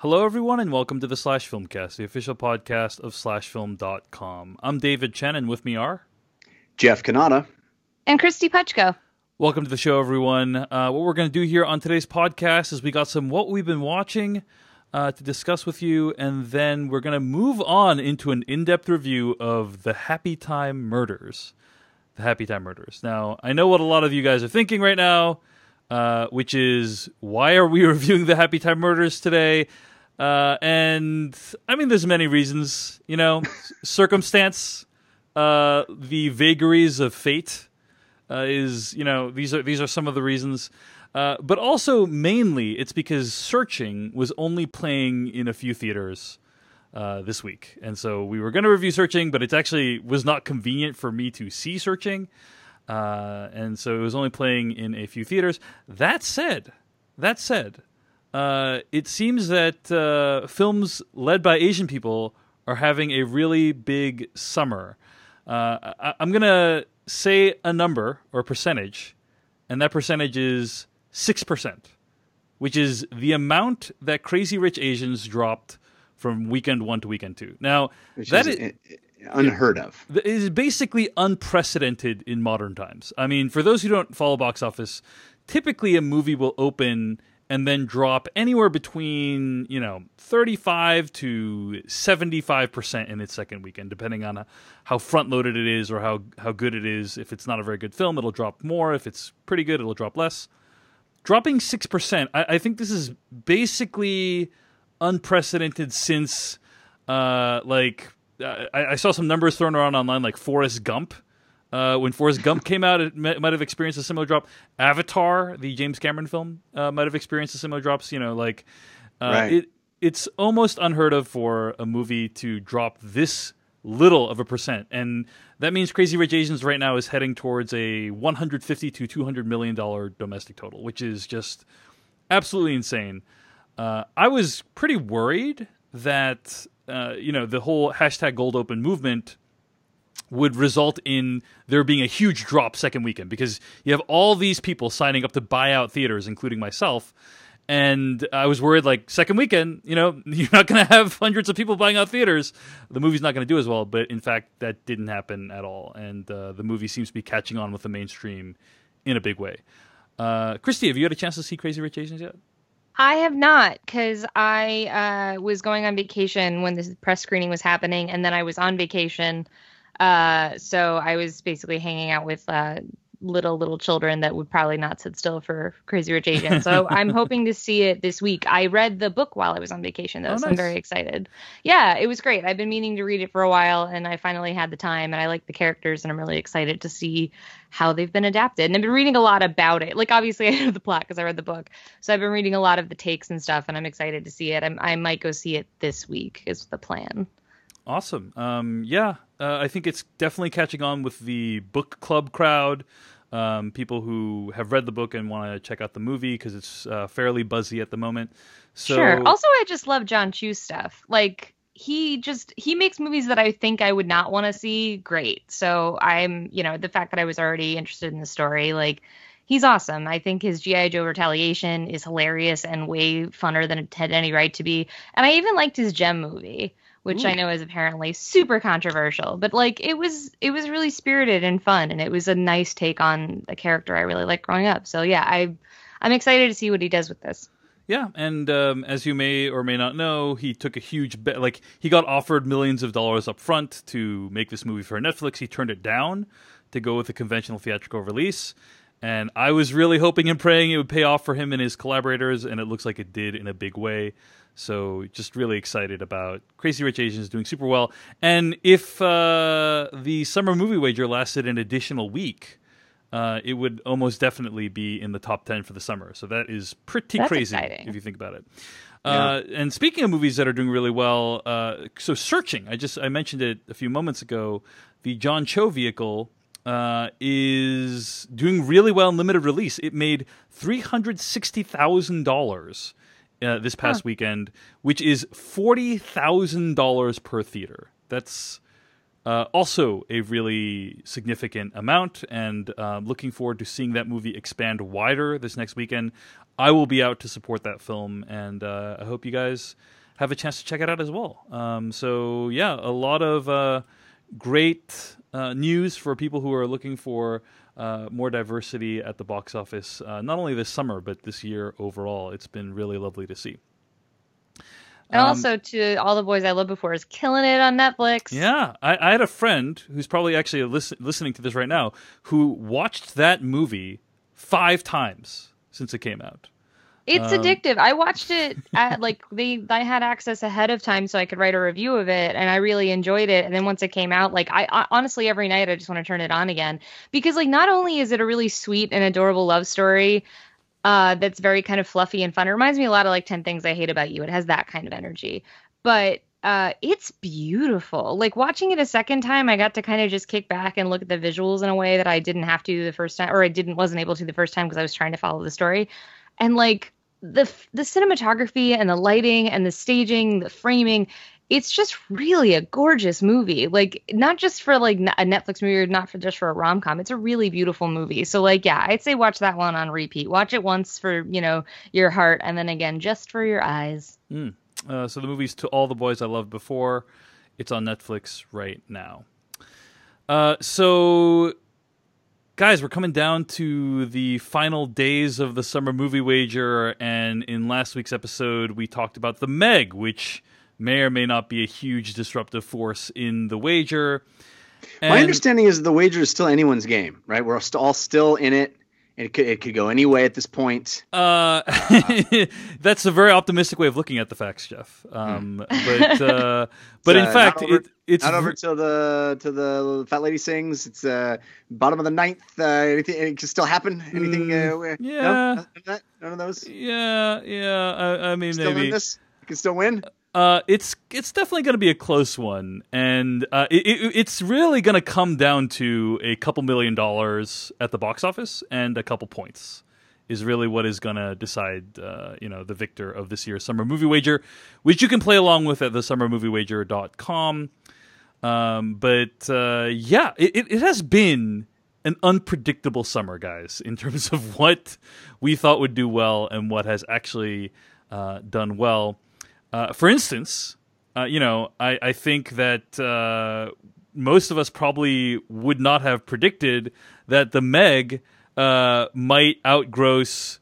Hello, everyone, and welcome to the Slash Filmcast, the official podcast of SlashFilm.com. I'm David Chen, and with me are Jeff Kanata and Christy Putchko. Welcome to the show, everyone. What we're going to do here on today's podcast is we got some what we've been watching to discuss with you, and then we're going to move on into an in-depth review of the Happy Time Murders. The Happy Time Murders. Now, I know what a lot of you guys are thinking right now, which is, why are we reviewing the Happy Time Murders today? And I mean, there's many reasons, you know, circumstance, the vagaries of fate, these are some of the reasons. But also mainly it's because Searching was only playing in a few theaters, this week. And so we were going to review Searching, but it actually was not convenient for me to see Searching. And so it was only playing in a few theaters. That said, it seems that films led by Asian people are having a really big summer. I'm going to say a number or a percentage, and that percentage is 6%, which is the amount that Crazy Rich Asians dropped from weekend 1 to weekend 2. Now, that is unheard of. It is basically unprecedented in modern times. I mean, for those who don't follow box office, typically a movie will open and then drop anywhere between, 35 to 75% in its second weekend, depending on how front-loaded it is or how good it is. If it's not a very good film, it'll drop more. If it's pretty good, it'll drop less. Dropping 6%, I think this is basically unprecedented since, I saw some numbers thrown around online, like Forrest Gump. When Forrest Gump came out, it might have experienced a similar drop. Avatar, the James Cameron film, might have experienced a similar drops. Right. It's almost unheard of for a movie to drop this little of a percent, and that means Crazy Rich Asians right now is heading towards a $150 to $200 million domestic total, which is just absolutely insane. I was pretty worried that the whole hashtag Gold Open movement would result in there being a huge drop second weekend, because you have all these people signing up to buy out theaters, including myself. And I was worried, like, second weekend, you're not going to have hundreds of people buying out theaters. The movie's not going to do as well. But in fact, that didn't happen at all. And the movie seems to be catching on with the mainstream in a big way. Christy, have you had a chance to see Crazy Rich Asians yet? I have not, because I was going on vacation when this press screening was happening, and then I was on vacation. So I was basically hanging out with little children that would probably not sit still for Crazy Rich Asians. So I'm hoping to see it this week. I read the book while I was on vacation, though, so nice. I'm very excited. Yeah, it was great. I've been meaning to read it for a while, and I finally had the time, and I like the characters, and I'm really excited to see how they've been adapted. And I've been reading a lot about it. Like, obviously, I know the plot because I read the book. So I've been reading a lot of the takes and stuff, and I'm excited to see it. I might go see it this week is the plan. Awesome. I think it's definitely catching on with the book club crowd. People who have read the book and want to check out the movie because it's fairly buzzy at the moment. So, sure. Also, I just love John Chu's stuff. Like, he makes movies that I think I would not want to see great. So I'm, the fact that I was already interested in the story, like, he's awesome. I think his G.I. Joe Retaliation is hilarious and way funner than it had any right to be. And I even liked his Gem movie, which I know is apparently super controversial, but like it was really spirited and fun, and it was a nice take on a character I really liked growing up. So yeah, I'm excited to see what he does with this. Yeah, and as you may or may not know, he took a huge bet. Like, he got offered millions of dollars up front to make this movie for Netflix. He turned it down to go with a conventional theatrical release. And I was really hoping and praying it would pay off for him and his collaborators, and it looks like it did in a big way. So just really excited about Crazy Rich Asians doing super well. And if the summer movie wager lasted an additional week, it would almost definitely be in the top 10 for the summer. So that is pretty crazy exciting if you think about it. Yeah. And speaking of movies that are doing really well, so Searching, I mentioned it a few moments ago, the John Cho vehicle is doing really well in limited release. It made $360,000 this past weekend, which is $40,000 per theater. That's also a really significant amount, and looking forward to seeing that movie expand wider this next weekend. I will be out to support that film, and I hope you guys have a chance to check it out as well. So yeah, a lot of great news for people who are looking for more diversity at the box office, not only this summer, but this year overall. It's been really lovely to see. And also to All the Boys I Loved Before is killing it on Netflix. Yeah, I had a friend who's probably actually listening to this right now who watched that movie 5 times since it came out. It's addictive. I watched it at I had access ahead of time so I could write a review of it, and I really enjoyed it. And then once it came out, I honestly every night I just want to turn it on again because not only is it a really sweet and adorable love story that's very kind of fluffy and fun. It reminds me a lot of 10 Things I Hate About You. It has that kind of energy, but it's beautiful. Watching it a second time, I got to kind of just kick back and look at the visuals in a way that I didn't have to the first time, or wasn't able to the first time because I was trying to follow the story. And the cinematography and the lighting and the staging, the framing, it's just really a gorgeous movie. Not just for a Netflix movie or not for just for a rom-com. It's a really beautiful movie. So yeah, I'd say watch that one on repeat. Watch it once for, your heart, and then again just for your eyes. So the movie's To All the Boys I Loved Before. It's on Netflix right now. So guys, we're coming down to the final days of the summer movie wager, and in last week's episode, we talked about The Meg, which may or may not be a huge disruptive force in the wager. And my understanding is the wager is still anyone's game, right? We're all still in it. It could go any way at this point. That's a very optimistic way of looking at the facts, Jeff. But in fact, it's not over till the fat lady sings. It's bottom of the ninth. Anything it can still happen. Anything? Yeah. No? None of those. Yeah. I mean, still maybe in this. You can still win. It's definitely going to be a close one, and it's really going to come down to a couple $1 million at the box office and a couple points is really what is going to decide, the victor of this year's summer movie wager, which you can play along with at thesummermoviewager.com. Yeah, it has been an unpredictable summer, guys, in terms of what we thought would do well and what has actually done well. For instance, I think that most of us probably would not have predicted that The Meg might outgross,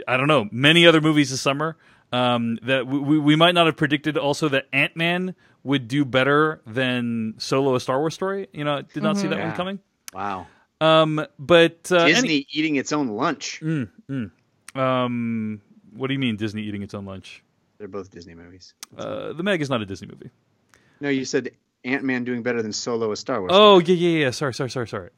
I don't know, many other movies this summer. That we might not have predicted also that Ant-Man would do better than Solo: A Star Wars Story. Did not see that one coming. Wow. But Disney eating its own lunch. What do you mean Disney eating its own lunch? They're both Disney movies. The Meg is not a Disney movie. No, you said Ant-Man doing better than Solo: A Star Wars. Oh, yeah. Sorry.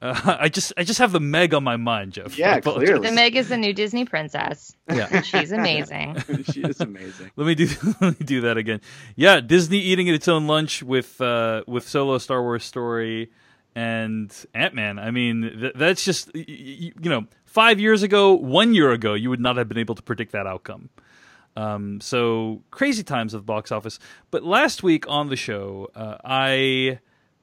I just have the Meg on my mind, Jeff. Yeah, clearly. The Meg is the new Disney princess. Yeah, she's amazing. She is amazing. Let me do that again. Yeah, Disney eating its own lunch with Solo: A Star Wars Story and Ant-Man. I mean, that's just 5 years ago, 1 year ago, you would not have been able to predict that outcome. So crazy times of the box office. But last week on the show, I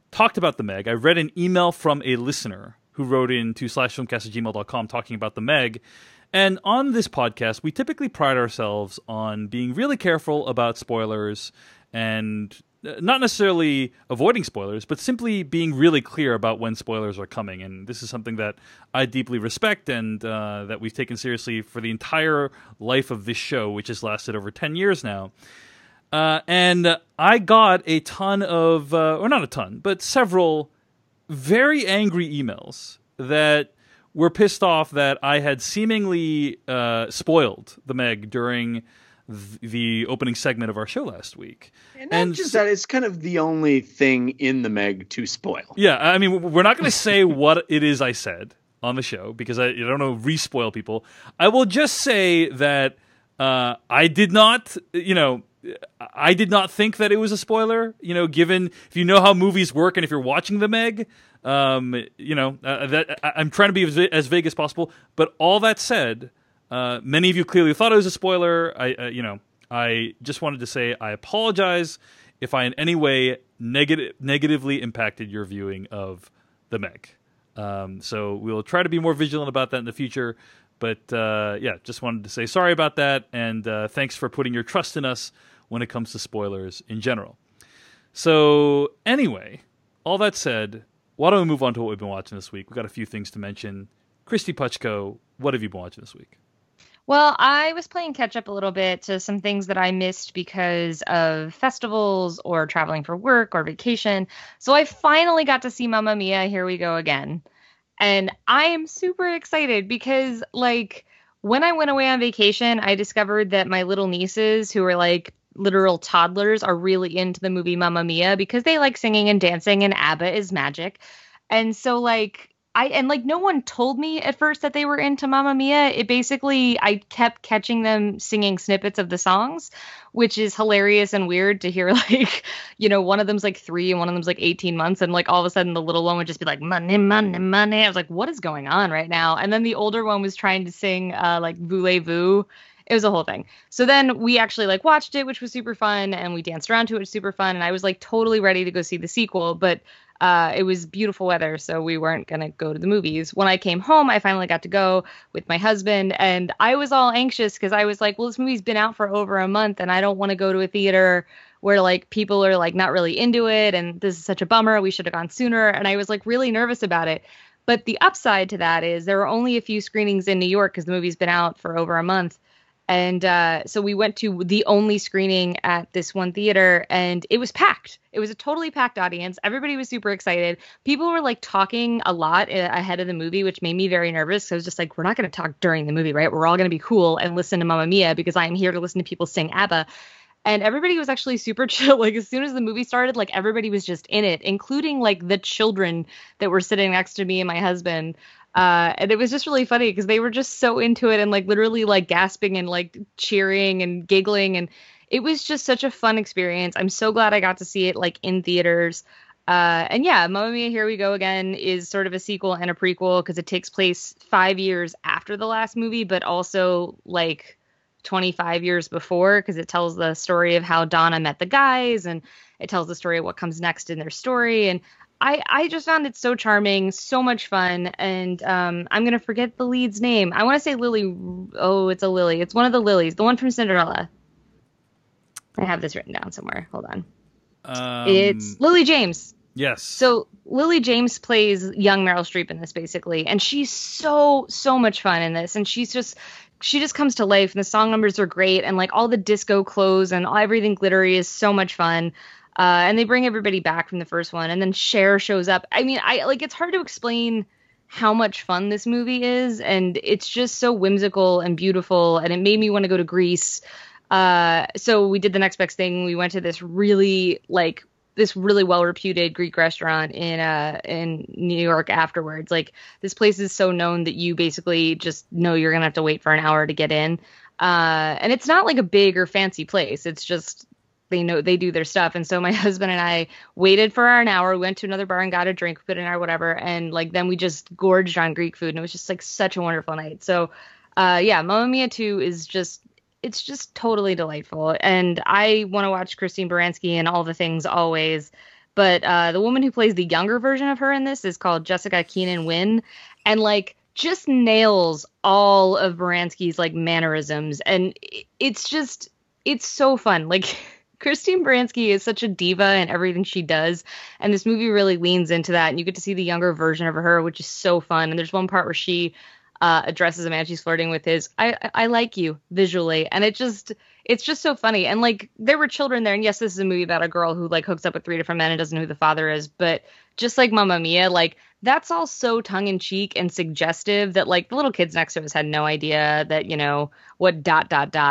talked about The Meg. I read an email from a listener who wrote in to /filmcast@gmail.com talking about The Meg. And on this podcast, we typically pride ourselves on being really careful about spoilers and not necessarily avoiding spoilers, but simply being really clear about when spoilers are coming. And this is something that I deeply respect and that we've taken seriously for the entire life of this show, which has lasted over 10 years now. And I got a ton of, or not a ton, but several very angry emails that were pissed off that I had seemingly spoiled The Meg during the opening segment of our show last week. And just that, it's kind of the only thing in The Meg to spoil. Yeah, I mean, we're not going to say what it is I said on the show because I don't know, re-spoil people. I will just say that I did not, I did not think that it was a spoiler, given if you know how movies work and if you're watching The Meg, that I'm trying to be as vague as possible. But all that said, many of you clearly thought it was a spoiler. I just wanted to say I apologize if I in any way negatively impacted your viewing of the Meg. So we'll try to be more vigilant about that in the future. But just wanted to say sorry about that, and thanks for putting your trust in us when it comes to spoilers in general. So anyway, all that said, why don't we move on to what we've been watching this week? We've got a few things to mention. Christy Puchko, what have you been watching this week? Well, I was playing catch up a little bit to some things that I missed because of festivals or traveling for work or vacation. So I finally got to see Mamma Mia, Here We Go Again. And I am super excited because, like, when I went away on vacation, I discovered that my little nieces, who are like literal toddlers, are really into the movie Mamma Mia because they like singing and dancing, and ABBA is magic. And so, like, no one told me at first that they were into Mamma Mia. It basically, I kept catching them singing snippets of the songs, which is hilarious and weird to hear, like, one of them's like 3 and one of them's like 18 months. And like all of a sudden the little one would just be like, money, money, money. I was like, what is going on right now? And then the older one was trying to sing like Voulez-Vous. It was a whole thing. So then we actually like watched it, which was super fun. And we danced around to it, which was super fun. And I was like totally ready to go see the sequel, but it was beautiful weather, so we weren't going to go to the movies. When I came home, I finally got to go with my husband, and I was all anxious because I was like, well, this movie's been out for over a month, and I don't want to go to a theater where, like, people are, like, not really into it, and this is such a bummer. We should have gone sooner, and I was, like, really nervous about it. But the upside to that is there were only a few screenings in New York because the movie's been out for over a month. And so we went to the only screening at this one theater, and it was packed. It was a totally packed audience. Everybody was super excited. People were like talking a lot ahead of the movie, which made me very nervous. So I was just like, we're not going to talk during the movie, right? We're all going to be cool and listen to Mamma Mia because I am here to listen to people sing ABBA. And everybody was actually super chill. Like, as soon as the movie started, like, everybody was just in it, including like the children that were sitting next to me and my husband. And it was just really funny because they were just so into it and like literally like gasping and like cheering and giggling. And it was just such a fun experience. I'm so glad I got to see it like in theaters. And yeah, Mamma Mia, Here We Go Again is sort of a sequel and a prequel because it takes place 5 years after the last movie, but also like 25 years before, because it tells the story of how Donna met the guys, and it tells the story of what comes next in their story. And I just found it so charming, so much fun, and I'm going to forget the lead's name. I want to say Lily. Oh, it's a Lily. It's one of the Lilies, the one from Cinderella. I have this written down somewhere. Hold on. It's Lily James. Yes. So Lily James plays young Meryl Streep in this, basically, and she's so much fun in this, and she just comes to life, and the song numbers are great, and like all the disco clothes and everything glittery is so much fun. And they bring everybody back from the first one, and then Cher shows up. I mean, it's hard to explain how much fun this movie is, and it's just so whimsical and beautiful, and it made me want to go to Greece. So we did the next best thing. We went to this really well-reputed Greek restaurant in New York afterwards. Like, this place is so known that you basically just know you're gonna have to wait for an hour to get in. And it's not like a big or fancy place. It's just, they know they do their stuff. And so my husband and I waited for an hour. We went to another bar and got a drink, put in our whatever. And like, then we just gorged on Greek food. And it was just like such a wonderful night. So, yeah, Mamma Mia 2 is it's just totally delightful. And I want to watch Christine Baranski and all the things always. But the woman who plays the younger version of her in this is called Jessica Keenan Wynn. And like, just nails all of Baranski's like mannerisms. And it's so fun. Like, Christine Baranski is such a diva in everything she does, and this movie really leans into that, and you get to see the younger version of her, which is so fun. And there's one part where she addresses a man she's flirting with his I like you visually, and it's just so funny. And like, there were children there, and yes, this is a movie about a girl who like hooks up with 3 different men and doesn't know who the father is, but just like Mamma Mia, like, that's all so tongue-in-cheek and suggestive that like the little kids next to us had no idea that, what ...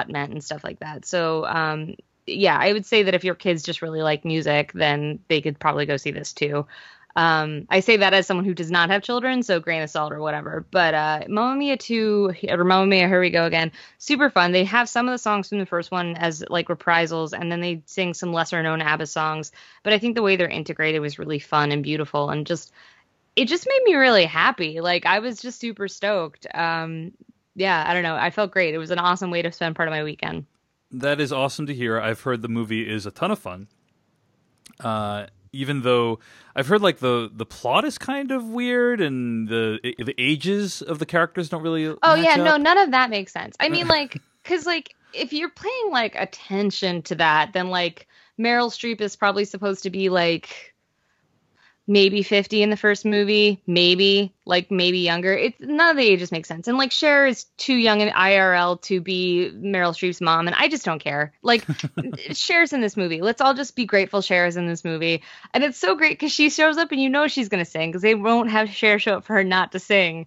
meant and stuff like that. So yeah, I would say that if your kids just really like music, then they could probably go see this too. I say that as someone who does not have children, so grain of salt or whatever. But Mamma Mia 2, or Mamma Mia, Here We Go Again, super fun. They have some of the songs from the first one as like reprisals, and then they sing some lesser known ABBA songs. But I think the way they're integrated was really fun and beautiful, and it just made me really happy. Like, I was just super stoked. Yeah, I don't know. I felt great. It was an awesome way to spend part of my weekend. That is awesome to hear. I've heard the movie is a ton of fun. Even though I've heard like the plot is kind of weird and the ages of the characters don't really. Oh match yeah, no, up. none of that makes sense. I mean, like, because like if you're paying like attention to that, then like Meryl Streep is probably supposed to be like maybe 50 in the first movie, maybe younger. It's none of the ages make sense. And like Cher is too young in IRL to be Meryl Streep's mom, and I just don't care. Like Cher's in this movie. Let's all just be grateful Cher's in this movie. And it's so great because she shows up and you know she's gonna sing because they won't have Cher show up for her not to sing.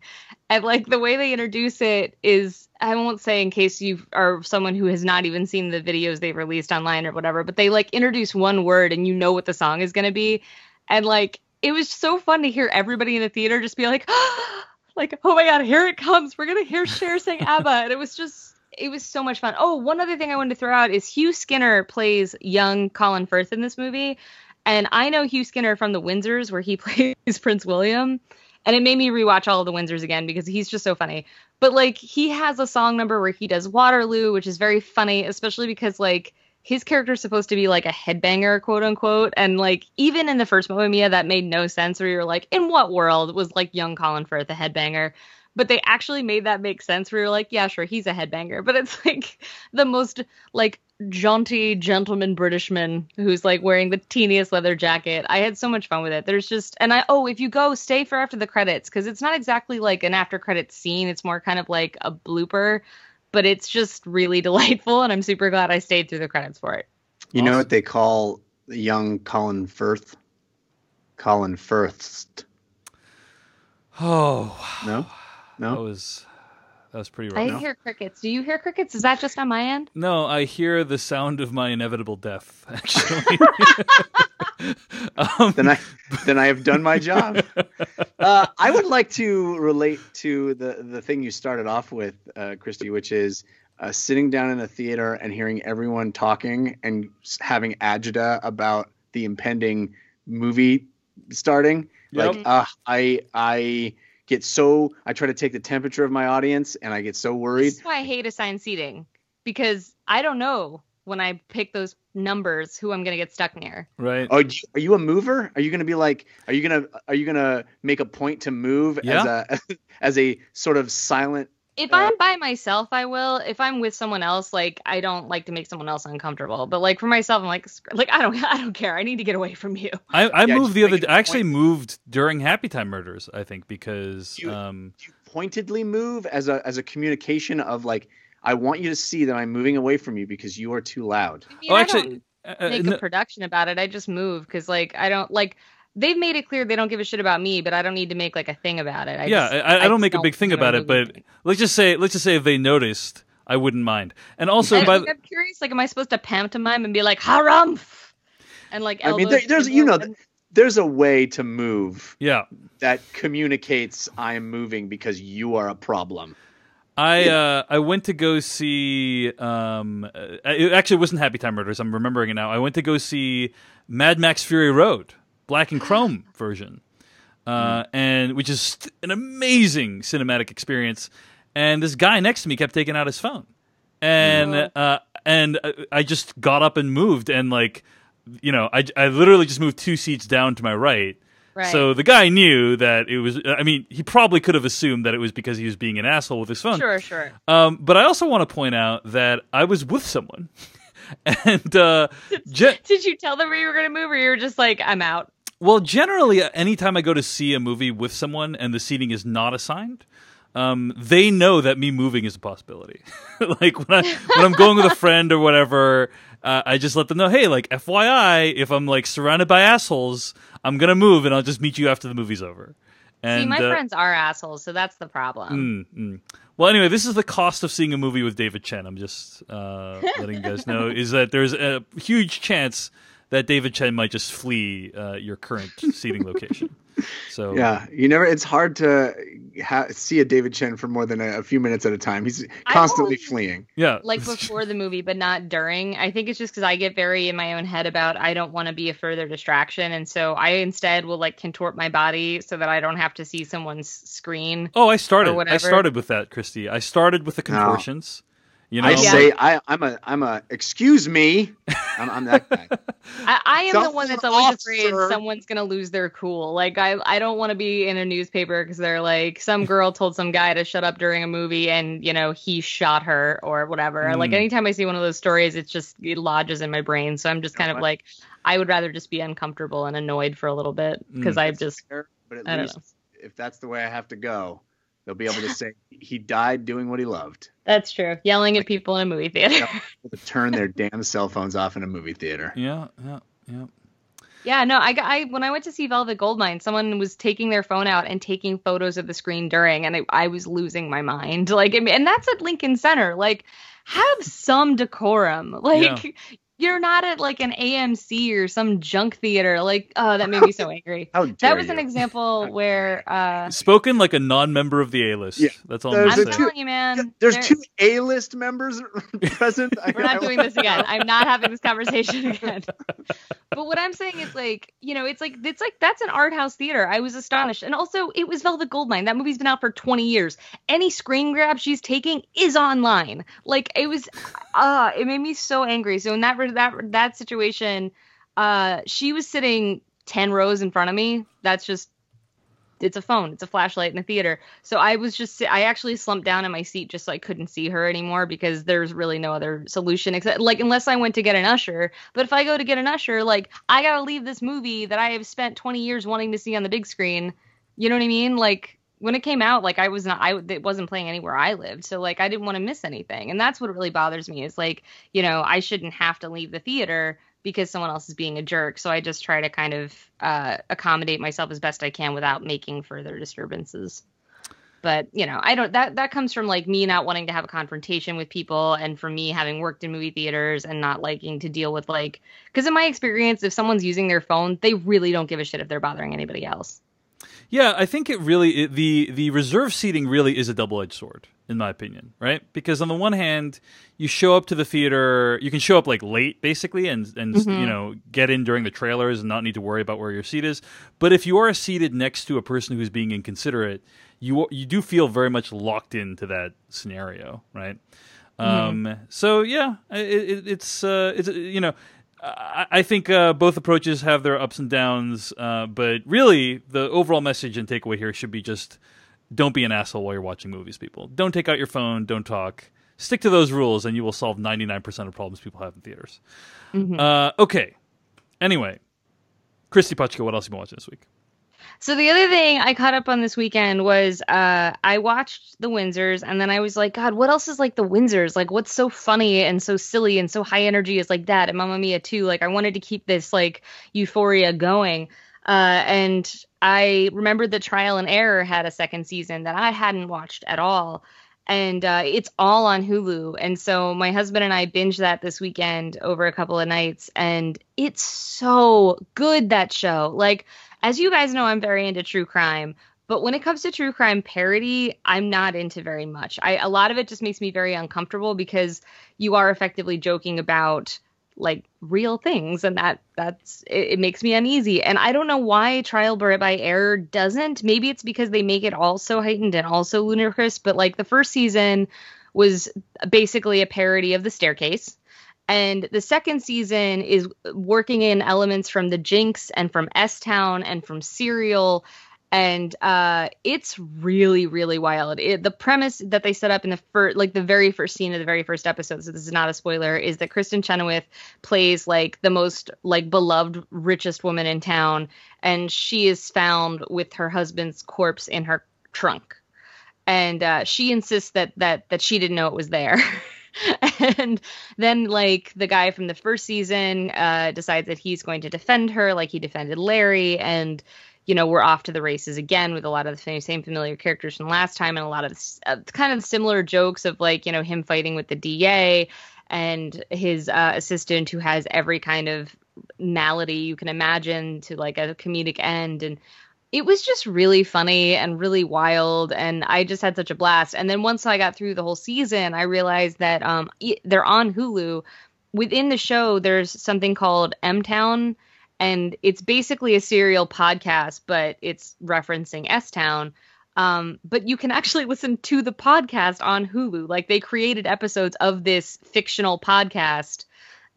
And like the way they introduce it is, I won't say in case you are someone who has not even seen the videos they've released online or whatever, but they like introduce one word and you know what the song is gonna be. And like it was so fun to hear everybody in the theater just be like, like, oh my God, here it comes. We're going to hear Cher sing ABBA. And it was so much fun. Oh, one other thing I wanted to throw out is Hugh Skinner plays young Colin Firth in this movie. And I know Hugh Skinner from The Windsors where he plays Prince William. And it made me rewatch all of The Windsors again because he's just so funny. But like he has a song number where he does Waterloo, which is very funny, especially because like his character is supposed to be like a headbanger, quote unquote. And like, even in the first Mamma Mia, that made no sense where you're like, in what world was like young Colin Firth a headbanger? But they actually made that make sense where you're like, yeah, sure, he's a headbanger. But it's like the most like jaunty gentleman Britishman who's like wearing the teeniest leather jacket. I had so much fun with it. There's just, and if you go, stay for after the credits, because it's not exactly like an after credits scene. It's more kind of like a blooper. But it's just really delightful, and I'm super glad I stayed through the credits for it. You know what they call young Colin Firth? Colin Firth. Oh, No? That was pretty rough. I hear crickets. Do you hear crickets? Is that just on my end? No, I hear the sound of my inevitable death, actually. Then I have done my job. I would like to relate to the thing you started off with, Christy, which is sitting down in a theater and hearing everyone talking and having agita about the impending movie starting. Yep. Like, I try to take the temperature of my audience, and I get so worried. This is why I hate assigned seating, because I don't know when I pick those numbers who I'm going to get stuck near. Right. Oh, are you a mover? Are you going to be like, are you going to make a point to move as a sort of silent? If I'm by myself, I will. If I'm with someone else, like, I don't like to make someone else uncomfortable. But like for myself, I'm like I don't care. I need to get away from you. I moved the other day. I actually moved during Happy Time Murders, I think, because do you pointedly move as a communication of like, I want you to see that I'm moving away from you because you are too loud. I mean, actually, I don't make a production about it. I just move because like I don't like. They've made it clear they don't give a shit about me, but I don't need to make like a thing about it. I don't make a big thing about it, but let's just say if they noticed, I wouldn't mind. And also, I'm curious, like, am I supposed to pantomime and be like harumph and like? I mean, there's a way to move. Yeah. That communicates I'm moving because you are a problem. I went to go see. It actually wasn't Happy Time Murders. I'm remembering it now. I went to go see Mad Max Fury Road. Black and Chrome version, and which is an amazing cinematic experience. And this guy next to me kept taking out his phone, and I just got up and moved, and like, you know, I literally just moved 2 seats down to my right. Right. So the guy knew that it was. I mean, he probably could have assumed that it was because he was being an asshole with his phone. Sure. But I also want to point out that I was with someone, and did you tell them where you were going to move, or you were just like, I'm out? Well, generally, anytime I go to see a movie with someone and the seating is not assigned, they know that me moving is a possibility. Like when I'm going with a friend or whatever, I just let them know, hey, like FYI, if I'm like surrounded by assholes, I'm gonna move and I'll just meet you after the movie's over. And, see, my friends are assholes, so that's the problem. Well, anyway, this is the cost of seeing a movie with David Chen. I'm just letting you guys know is that there's a huge chance that David Chen might just flee your current seating location. So yeah, it's hard to see a David Chen for more than a few minutes at a time. He's constantly fleeing. Yeah, like before the movie, but not during. I think it's just because I get very in my own head about I don't want to be a further distraction, and so I instead will like contort my body so that I don't have to see someone's screen. Oh, I started with that, Christy. I started with the contortions. You know? I say I'm a excuse me. I'm that guy. I am the one that's always afraid Officer. someone's gonna lose their cool. Like I don't want to be in a newspaper because they're like some girl told some guy to shut up during a movie and he shot her or whatever. Like anytime I see one of those stories, it lodges in my brain. So I'm just kind of like, I would rather just be uncomfortable and annoyed for a little bit because I just. Fair, but at I don't least know. if that's the way I have to go, they'll be able to say he died doing what he loved. That's true. Yelling at people in a movie theater. To turn their damn cell phones off in a movie theater. Yeah. Yeah, no, I when I went to see Velvet Goldmine, someone was taking their phone out and taking photos of the screen during, and I was losing my mind. Like, and that's at Lincoln Center. Like, have some decorum. Like, you're not at like an AMC or some junk theater. Like, oh, that made me so angry. How dare that was you. an example where Spoken like a non-member of the A-list. Yeah. That's all I'm I'm saying. telling you, man. There's 2 A-list members present. We're not doing this again. I'm not having this conversation again. But what I'm saying is like, it's like that's an art house theater. I was astonished. And also it was Velvet Goldmine. That movie's been out for 20 years. Any screen grab she's taking is online. Like it was it made me so angry. So in that situation, she was sitting 10 rows in front of me. That's just it's a phone. It's a flashlight in a theater. So I actually slumped down in my seat just so I couldn't see her anymore because there's really no other solution except like unless I went to get an usher. But if I go to get an usher, like I gotta leave this movie that I have spent 20 years wanting to see on the big screen. You know what I mean? Like when it came out, like it wasn't playing anywhere I lived. So like I didn't want to miss anything. And that's what really bothers me is like, I shouldn't have to leave the theater because someone else is being a jerk. So I just try to kind of accommodate myself as best I can without making further disturbances. But, I don't, that comes from like me not wanting to have a confrontation with people and from me having worked in movie theaters and not liking to deal with like, because in my experience, if someone's using their phone, they really don't give a shit if they're bothering anybody else. Yeah, I think the reserve seating really is a double-edged sword, in my opinion, right? Because on the one hand, you show up to the theater, you can show up like late, basically, and get in during the trailers and not need to worry about where your seat is. But if you are seated next to a person who's being inconsiderate, you do feel very much locked into that scenario, right? So yeah, it's I think both approaches have their ups and downs, but really the overall message and takeaway here should be just don't be an asshole while you're watching movies, people. Don't take out your phone, don't talk. Stick to those rules and you will solve 99% of problems people have in theaters. Okay. Anyway, Christy Pachko, what else have you been watching this week? So the other thing I caught up on this weekend was I watched The Windsors, and then I was like, God, what else is like The Windsors? Like, what's so funny and so silly and so high energy is like that? And Mamma Mia too. Like, I wanted to keep this like euphoria going. And I remembered that Trial and Error had a second season that I hadn't watched at all. And it's all on Hulu. And so my husband and I binged that this weekend over a couple of nights. And it's so good, that show. Like, as you guys know, I'm very into true crime. But when it comes to true crime parody, I'm not into very much. A lot of it just makes me very uncomfortable because you are effectively joking about like real things. And it makes me uneasy. And I don't know why Trial by Error doesn't. Maybe it's because they make it all so heightened and also ludicrous. But like the first season was basically a parody of The Staircase. And the second season is working in elements from The Jinx and from S-Town and from Serial. And it's really, really wild. The premise that they set up in the very first scene of the very first episode, so this is not a spoiler, is that Kristen Chenoweth plays like the most like beloved, richest woman in town. And she is found with her husband's corpse in her trunk. And she insists that she didn't know it was there. And then like the guy from the first season decides that he's going to defend her like he defended Larry, and we're off to the races again with a lot of the same familiar characters from last time and a lot of kind of similar jokes of like him fighting with the DA and his assistant who has every kind of malady you can imagine to like a comedic end. And it was just really funny and really wild, and I just had such a blast. And then once I got through the whole season, I realized that they're on Hulu. Within the show, there's something called M-Town, and it's basically a serial podcast, but it's referencing S-Town. But you can actually listen to the podcast on Hulu. Like, they created episodes of this fictional podcast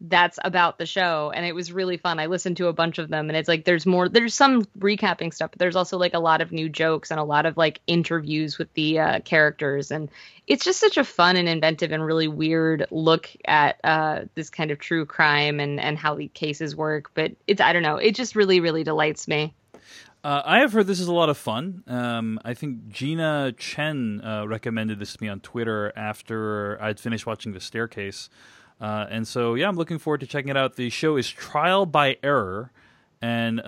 that's about the show, and it was really fun. I listened to a bunch of them, and it's like there's some recapping stuff, but there's also like a lot of new jokes and a lot of like interviews with the characters, and it's just such a fun and inventive and really weird look at this kind of true crime and how the cases work. But I don't know, it just really, really delights me. I have heard this is a lot of fun. I think Gina Chen recommended this to me on Twitter after I'd finished watching The Staircase. And so, yeah, I'm looking forward to checking it out. The show is Trial by Error, and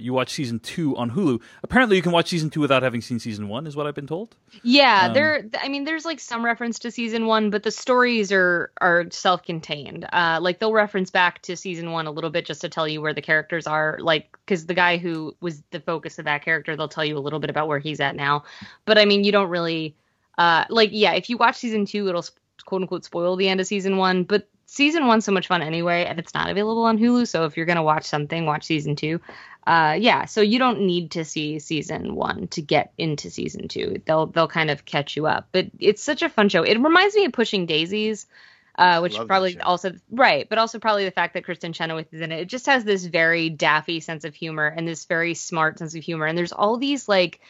you watch season 2 on Hulu. Apparently, you can watch season 2 without having seen season 1, is what I've been told. Yeah, there's like some reference to season 1, but the stories are self-contained. Like, they'll reference back to season 1 a little bit just to tell you where the characters are. Like, because the guy who was the focus of that character, they'll tell you a little bit about where he's at now. But I mean, you don't really if you watch season 2, it'll quote unquote spoil the end of season 1. But season 1's so much fun anyway, and it's not available on Hulu. So if you're gonna watch something, watch season 2. So you don't need to see season 1 to get into season 2. They'll kind of catch you up. But it's such a fun show. It reminds me of Pushing Daisies, which probably also right, but also probably the fact that Kristen Chenoweth is in it. It just has this very daffy sense of humor and this very smart sense of humor. And there's all these like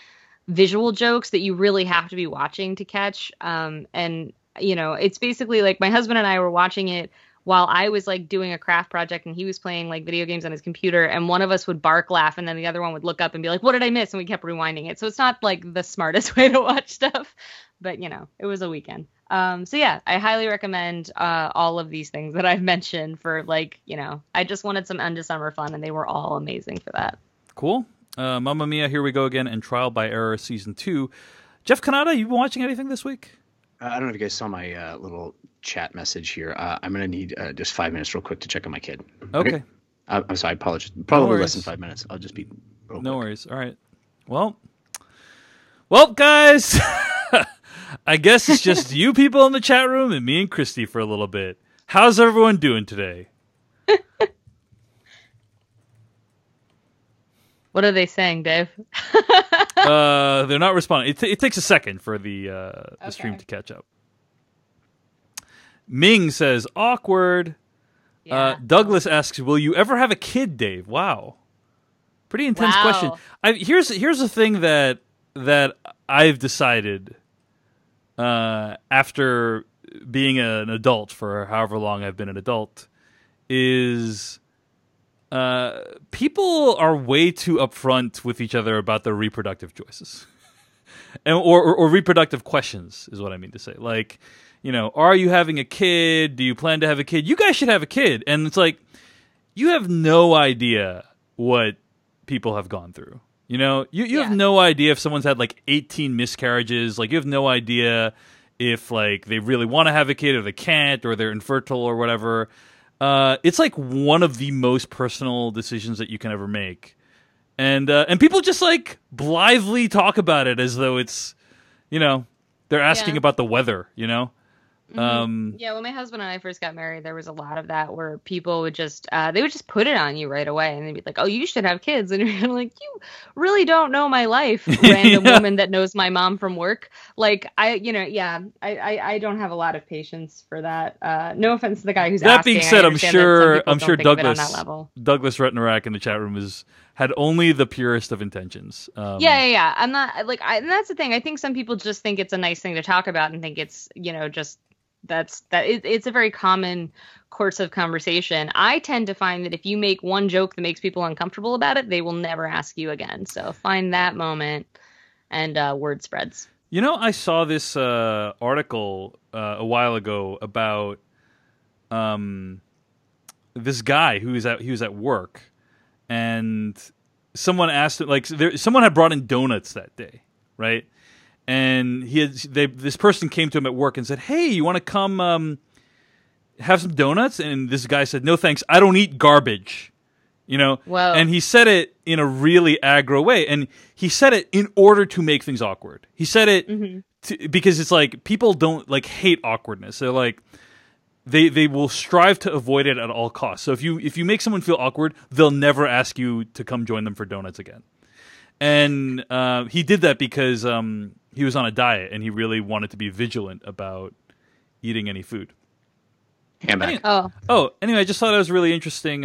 visual jokes that you really have to be watching to catch. And you know, it's basically like my husband and I were watching it while I was like doing a craft project and he was playing like video games on his computer, and one of us would bark, laugh, and then the other one would look up and be like, what did I miss? And we kept rewinding it. So it's not like the smartest way to watch stuff, but you know, it was a weekend. So yeah, I highly recommend all of these things that I've mentioned for like, you know, I just wanted some end of summer fun, and they were all amazing for that. Cool. Mamma Mia, Here We Go Again, and Trial by Error season 2. Jeff Kanata, you been watching anything this week? I don't know if you guys saw my little chat message here. I'm going to need just 5 minutes real quick to check on my kid. Okay. I'm sorry. I apologize. Probably less than 5 minutes. I'll just be real quick. No worries. All right. Well, guys, I guess it's just you people in the chat room and me and Christy for a little bit. How's everyone doing today? What are they saying, Dave? They're not responding. It takes a second for the stream to catch up. Ming says, awkward. Yeah. Douglas asks, will you ever have a kid, Dave? Wow. Pretty intense question. Here's the thing that I've decided after being an adult for however long I've been an adult is people are way too upfront with each other about their reproductive choices. or reproductive questions is what I mean to say. Like, you know, are you having a kid? Do you plan to have a kid? You guys should have a kid. And it's like, you have no idea what people have gone through. You know, you have no idea if someone's had like 18 miscarriages. Like, you have no idea if like they really want to have a kid or they can't or they're infertile or whatever. It's like one of the most personal decisions that you can ever make. And people just like blithely talk about it as though it's, you know, they're asking about the weather, you know? Mm-hmm. When my husband and I first got married, there was a lot of that where people would just they would just put it on you right away, and they'd be like, "Oh, you should have kids," and you're like, "You really don't know my life, random woman that knows my mom from work." Like I don't have a lot of patience for that. No offense to the guy who's that asking. Being said, I'm sure Douglas Retnorak in the chat room had only the purest of intentions. I'm not like, and that's the thing. I think some people just think it's a nice thing to talk about and think it's, you know, just it's a very common course of conversation. I tend to find that if you make one joke that makes people uncomfortable about it, they will never ask you again. So find that moment, and word spreads. You know, I saw this article a while ago about this guy he was at work, and someone asked him, like, someone had brought in donuts that day, right? And this person came to him at work and said, "Hey, you want to come have some donuts?" And this guy said, "No, thanks. I don't eat garbage." You know? Whoa. And he said it in a really aggro way. And he said it in order to make things awkward. He said it because it's like people don't like hate awkwardness. They're like they will strive to avoid it at all costs. So if you make someone feel awkward, they'll never ask you to come join them for donuts again. And he did that because he was on a diet and he really wanted to be vigilant about eating any food. Handbag. Anyway, I just thought it was a really interesting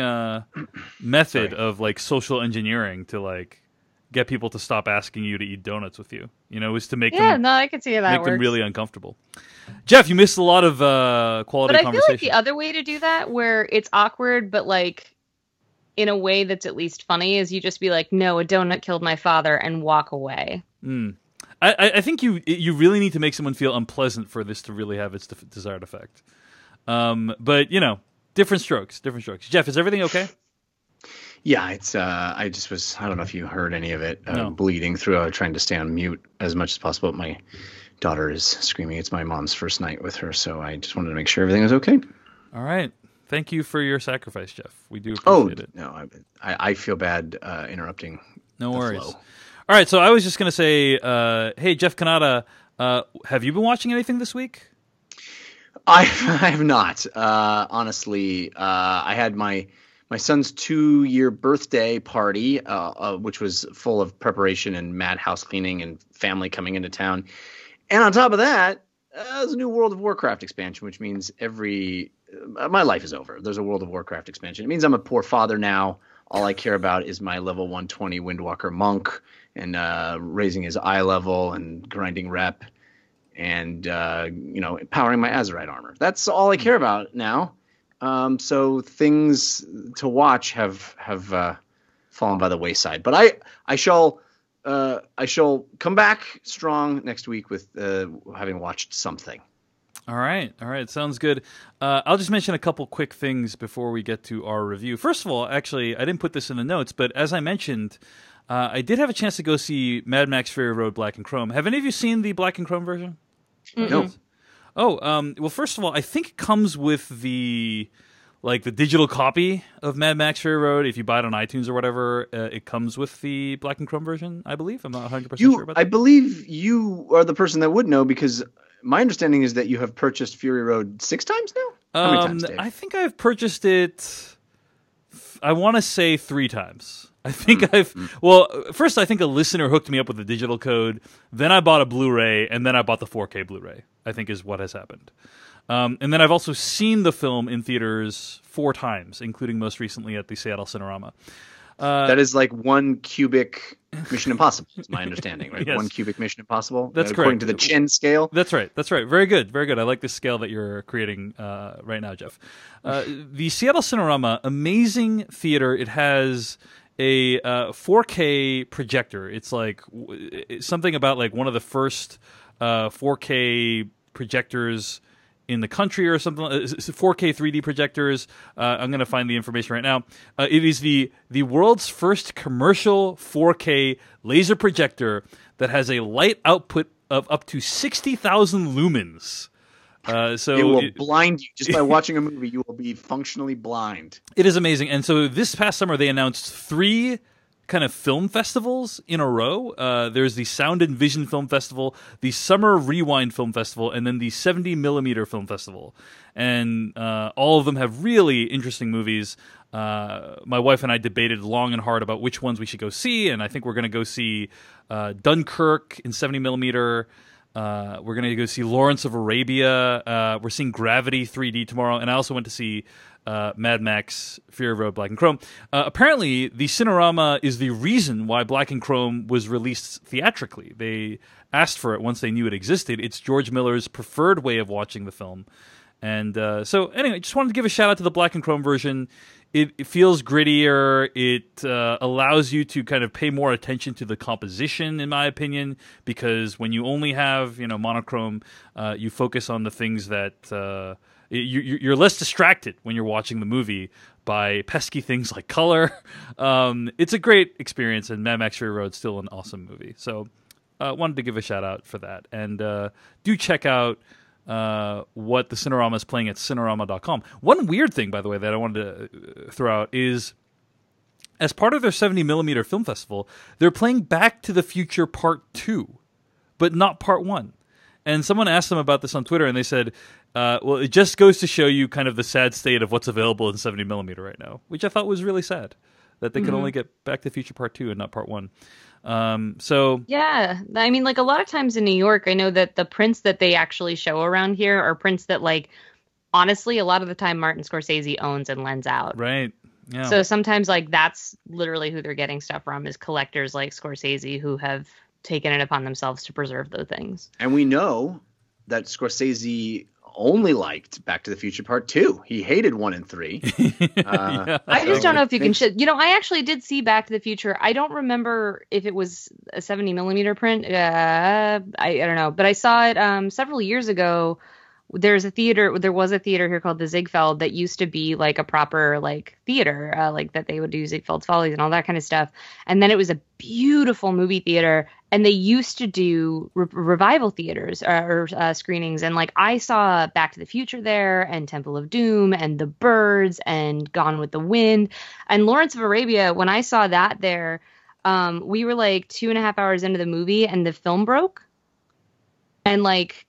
method of like social engineering to like get people to stop asking you to eat donuts with you. You know, is to make them I can see how that make works. them really uncomfortable. Jeff, you missed a lot of quality but I conversation. feel like the other way to do that, where it's awkward, but like in a way that's at least funny, is you just be like, "No, a donut killed my father," and walk away. I think you really need to make someone feel unpleasant for this to really have its desired effect. But you know, different strokes. Jeff, is everything okay? Yeah, it's I don't know if you heard any of it, No. bleeding through, trying to stay on mute as much as possible. My daughter is screaming. It's my mom's first night with her, so I just wanted to make sure everything was okay. All right. Thank you for your sacrifice, Jeff. We do appreciate it. No, I feel bad interrupting. No the worries. flow. All right, so I was just going to say, hey, Jeff Kanata, have you been watching anything this week? I have not. Honestly, I had my son's 2-year birthday party, which was full of preparation and mad house cleaning and family coming into town. And on top of that, there's a new World of Warcraft expansion, which means my life is over. There's a World of Warcraft expansion. It means I'm a poor father now. All I care about is my level 120 Windwalker monk and raising his eye level and grinding rep and powering my Azerite armor. That's all I care about now. So things to watch have fallen by the wayside. But I shall come back strong next week with having watched something. All right. Sounds good. I'll just mention a couple quick things before we get to our review. First of all, actually, I didn't put this in the notes, but as I mentioned, I did have a chance to go see Mad Max Fury Road Black and Chrome. Have any of you seen the Black and Chrome version? No. Oh, well, first of all, I think it comes with the digital copy of Mad Max Fury Road. If you buy it on iTunes or whatever, it comes with the Black and Chrome version, I believe. I'm not 100% sure about that. I believe you are the person that would know, because my understanding is that you have purchased Fury Road 6 times now? How many times, Dave? I think I've purchased it, I want to say 3 times. I think first I think a listener hooked me up with a digital code, then I bought a Blu-ray, and then I bought the 4K Blu-ray, I think is what has happened. And then I've also seen the film in theaters 4 times, including most recently at the Seattle Cinerama. That is like 1 cubic Mission Impossible, is my understanding, right? Yes. 1 cubic Mission Impossible? That's according correct. to the Chen scale? That's right. Very good. I like the scale that you're creating right now, Jeff. The Seattle Cinerama, amazing theater. It has a 4K projector. It's like something about like one of the first 4K projectors in the country or something. 4K 3D projectors. I'm going to find the information right now. It is the world's first commercial 4K laser projector that has a light output of up to 60,000 lumens. So it will blind you. Just by watching a movie, you will be functionally blind. It is amazing. And so this past summer, they announced 3 kind of film festivals in a row. There's the Sound and Vision Film Festival, the Summer Rewind Film Festival, and then the 70mm Film Festival. And all of them have really interesting movies. My wife and I debated long and hard about which ones we should go see, and I think we're going to go see Dunkirk in 70mm. We're going to go see Lawrence of Arabia. We're seeing Gravity 3D tomorrow. And I also went to see Mad Max Fury Road Black and Chrome. Apparently, the Cinerama is the reason why Black and Chrome was released theatrically. They asked for it once they knew it existed. It's George Miller's preferred way of watching the film. And so anyway, just wanted to give a shout out to the Black and Chrome version. It feels grittier. It allows you to kind of pay more attention to the composition, in my opinion, because when you only have monochrome, you focus on the things that you're less distracted when you're watching the movie by pesky things like color. It's a great experience, and Mad Max Fury Road is still an awesome movie. So wanted to give a shout out for that, and do check out what the Cinerama is playing at Cinerama.com. One weird thing, by the way, that I wanted to throw out is, as part of their 70mm film festival, they're playing Back to the Future Part 2, but not Part 1. And someone asked them about this on Twitter, and they said, well, it just goes to show you kind of the sad state of what's available in 70mm right now, which I thought was really sad, that they could only get Back to the Future Part 2 and not Part 1. So Yeah, I mean, like a lot of times in New York, I know that the prints that they actually show around here are prints that, like, honestly, a lot of the time Martin Scorsese owns and lends out. right, yeah, So sometimes, like, that's literally who they're getting stuff from is collectors like Scorsese who have taken it upon themselves to preserve those things. And we know that Scorsese only liked Back to the Future Part 2. He hated 1 and 3. yeah. I just don't know if you can. Thanks. You know, I actually did see Back to the Future. I don't remember if it was a 70 millimeter print. I don't know, but I saw it several years ago. There was a theater here called the Ziegfeld that used to be like a proper like theater, like that they would do Ziegfeld's Follies and all that kind of stuff. And then it was a beautiful movie theater, and they used to do revival theaters or screenings. And like I saw Back to the Future there, and Temple of Doom, and The Birds, and Gone with the Wind, and Lawrence of Arabia. When I saw that there, we were like 2.5 hours into the movie, and the film broke, and like.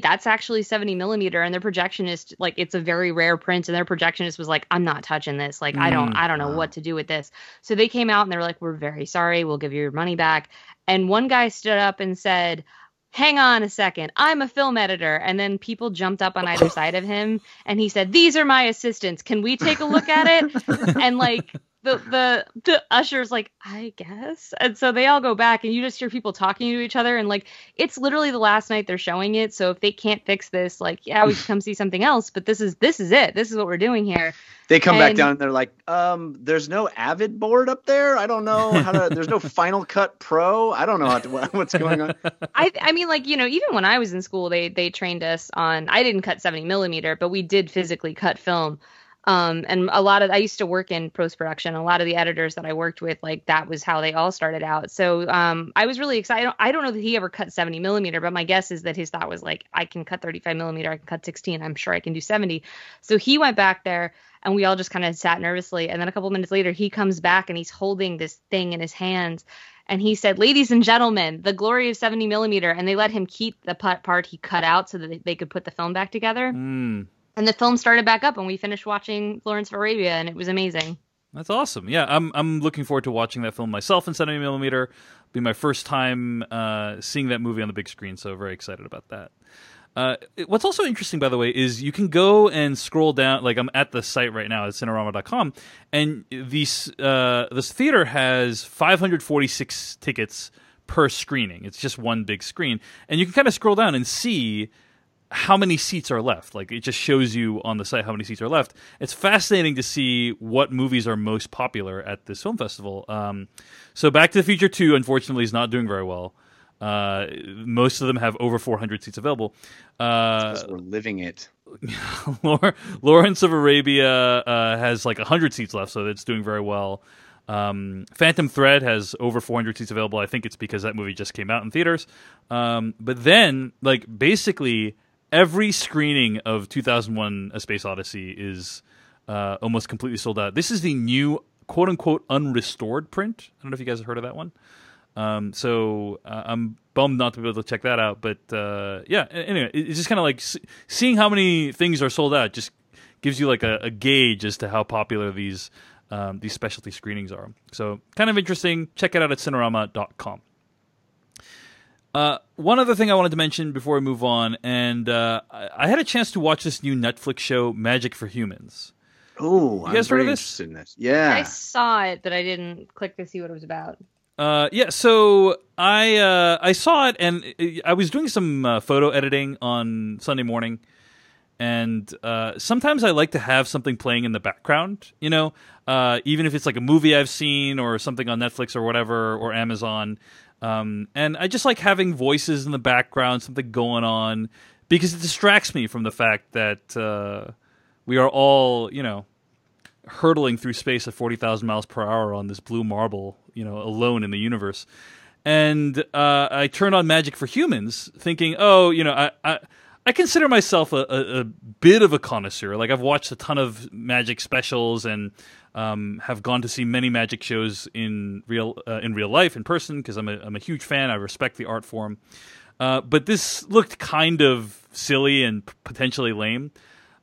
That's actually 70 millimeter, and their projectionist, like, it's a very rare print, and their projectionist was like, I'm not touching this. Like, I don't know what to do with this. So they came out and they were like, we're very sorry. We'll give you your money back. And one guy stood up and said, hang on a second, I'm a film editor. And then people jumped up on either side of him, and he said, these are my assistants. Can we take a look at it? And like, the usher's like, I guess. And so they all go back, and you just hear people talking to each other, and like it's literally the last night they're showing it. So if they can't fix this, like, yeah, we can come see something else, but this is it. This is what we're doing here. They come back down and they're like, there's no Avid board up there. I don't know how to. There's no Final Cut Pro. I don't know what's going on. I mean, like, you know, even when I was in school, they trained us on. I didn't cut 70 millimeter, but we did physically cut film. And I used to work in post-production. A lot of the editors that I worked with, like, that was how they all started out. So, I was really excited. I don't know that he ever cut 70 millimeter, but my guess is that his thought was like, I can cut 35 millimeter. I can cut 16. I'm sure I can do 70. So he went back there, and we all just kind of sat nervously. And then a couple minutes later, he comes back and he's holding this thing in his hands. And he said, ladies and gentlemen, the glory of 70 millimeter. And they let him keep the part he cut out so that they could put the film back together. And the film started back up, and we finished watching Lawrence of Arabia, and it was amazing. That's awesome. Yeah, I'm looking forward to watching that film myself in 70 millimeter. It'll be my first time seeing that movie on the big screen, so very excited about that. What's also interesting, by the way, is you can go and scroll down. Like, I'm at the site right now at cinerama.com, and this theater has 546 tickets per screening. It's just one big screen, and you can kind of scroll down and see how many seats are left. Like, it just shows you on the site how many seats are left. It's fascinating to see what movies are most popular at this film festival. So Back to the Future 2, unfortunately, is not doing very well. Most of them have over 400 seats available. Because we're living it. Lawrence of Arabia has like 100 seats left, so it's doing very well. Phantom Thread has over 400 seats available. I think it's because that movie just came out in theaters. But then, like, basically every screening of 2001: A Space Odyssey is almost completely sold out. This is the new quote-unquote unrestored print. I don't know if you guys have heard of that one. So I'm bummed not to be able to check that out. But yeah, anyway, it's just kind of like seeing how many things are sold out just gives you like a gauge as to how popular these specialty screenings are. So kind of interesting. Check it out at cinerama.com. One other thing I wanted to mention before we move on, and I had a chance to watch this new Netflix show, Magic for Humans. Oh, you guys heard of this? Interested in this. Yeah, I saw it, but I didn't click to see what it was about. Yeah, so I saw it, and I was doing some photo editing on Sunday morning, and sometimes I like to have something playing in the background, you know, even if it's like a movie I've seen or something on Netflix or whatever, or Amazon. And I just like having voices in the background, something going on, because it distracts me from the fact that we are all, you know, hurtling through space at 40,000 miles per hour on this blue marble, you know, alone in the universe. And I turned on Magic for Humans thinking, oh, you know, I consider myself a bit of a connoisseur. Like, I've watched a ton of Magic specials and have gone to see many Magic shows in real life, in person, because I'm a huge fan. I respect the art form. But this looked kind of silly and potentially lame.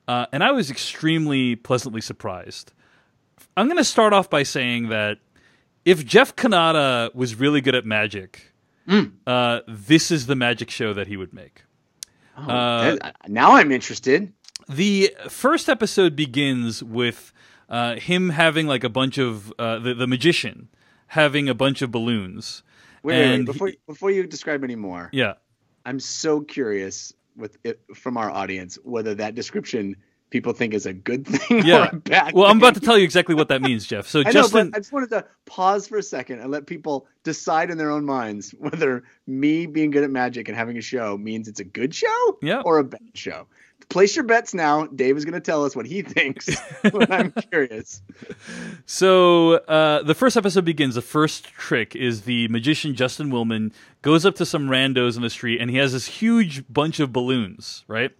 And I was extremely pleasantly surprised. I'm going to start off by saying that if Jeff Kanata was really good at magic, this is the magic show that he would make. Now I'm interested. The first episode begins with him having like a bunch of the magician having a bunch of balloons. Wait. Before you describe any more, yeah, I'm so curious from our audience whether that description people think is a good thing or a bad thing. I'm about to tell you exactly what that means, Jeff. So I Justin, know, but I just wanted to pause for a second and let people decide in their own minds whether me being good at magic and having a show means it's a good show or a bad show. Place your bets now. Dave is going to tell us what he thinks when I'm curious. So the first episode begins. The first trick is the magician Justin Willman goes up to some randos in the street, and he has this huge bunch of balloons, right?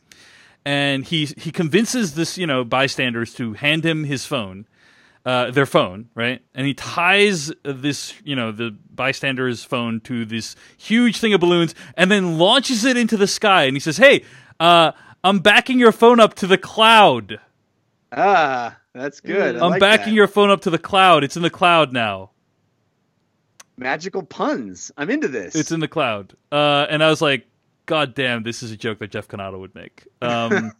And he convinces this bystanders to hand him his phone, their phone, right? And he ties this the bystander's phone to this huge thing of balloons, and then launches it into the sky. And he says, "Hey, I'm backing your phone up to the cloud." That's good. I'm backing your phone up to the cloud. It's in the cloud now. Magical puns. I'm into this. It's in the cloud. And I was like, God damn, this is a joke that Jeff Kanata would make. And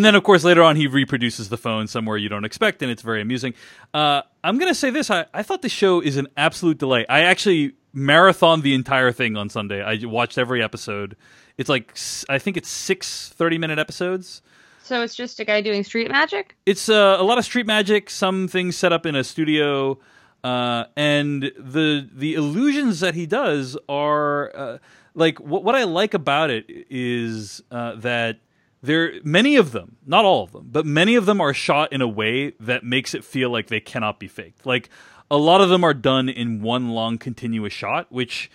then, of course, later on, he reproduces the phone somewhere you don't expect, and it's very amusing. I'm going to say this. I thought the show is an absolute delight. I actually marathoned the entire thing on Sunday. I watched every episode. It's like, I think it's 6 30-minute episodes. So it's just a guy doing street magic? It's a lot of street magic, some things set up in a studio, and the illusions that he does are... like what I like about it is that many of them, not all of them, but many of them are shot in a way that makes it feel like they cannot be faked. Like a lot of them are done in one long continuous shot, which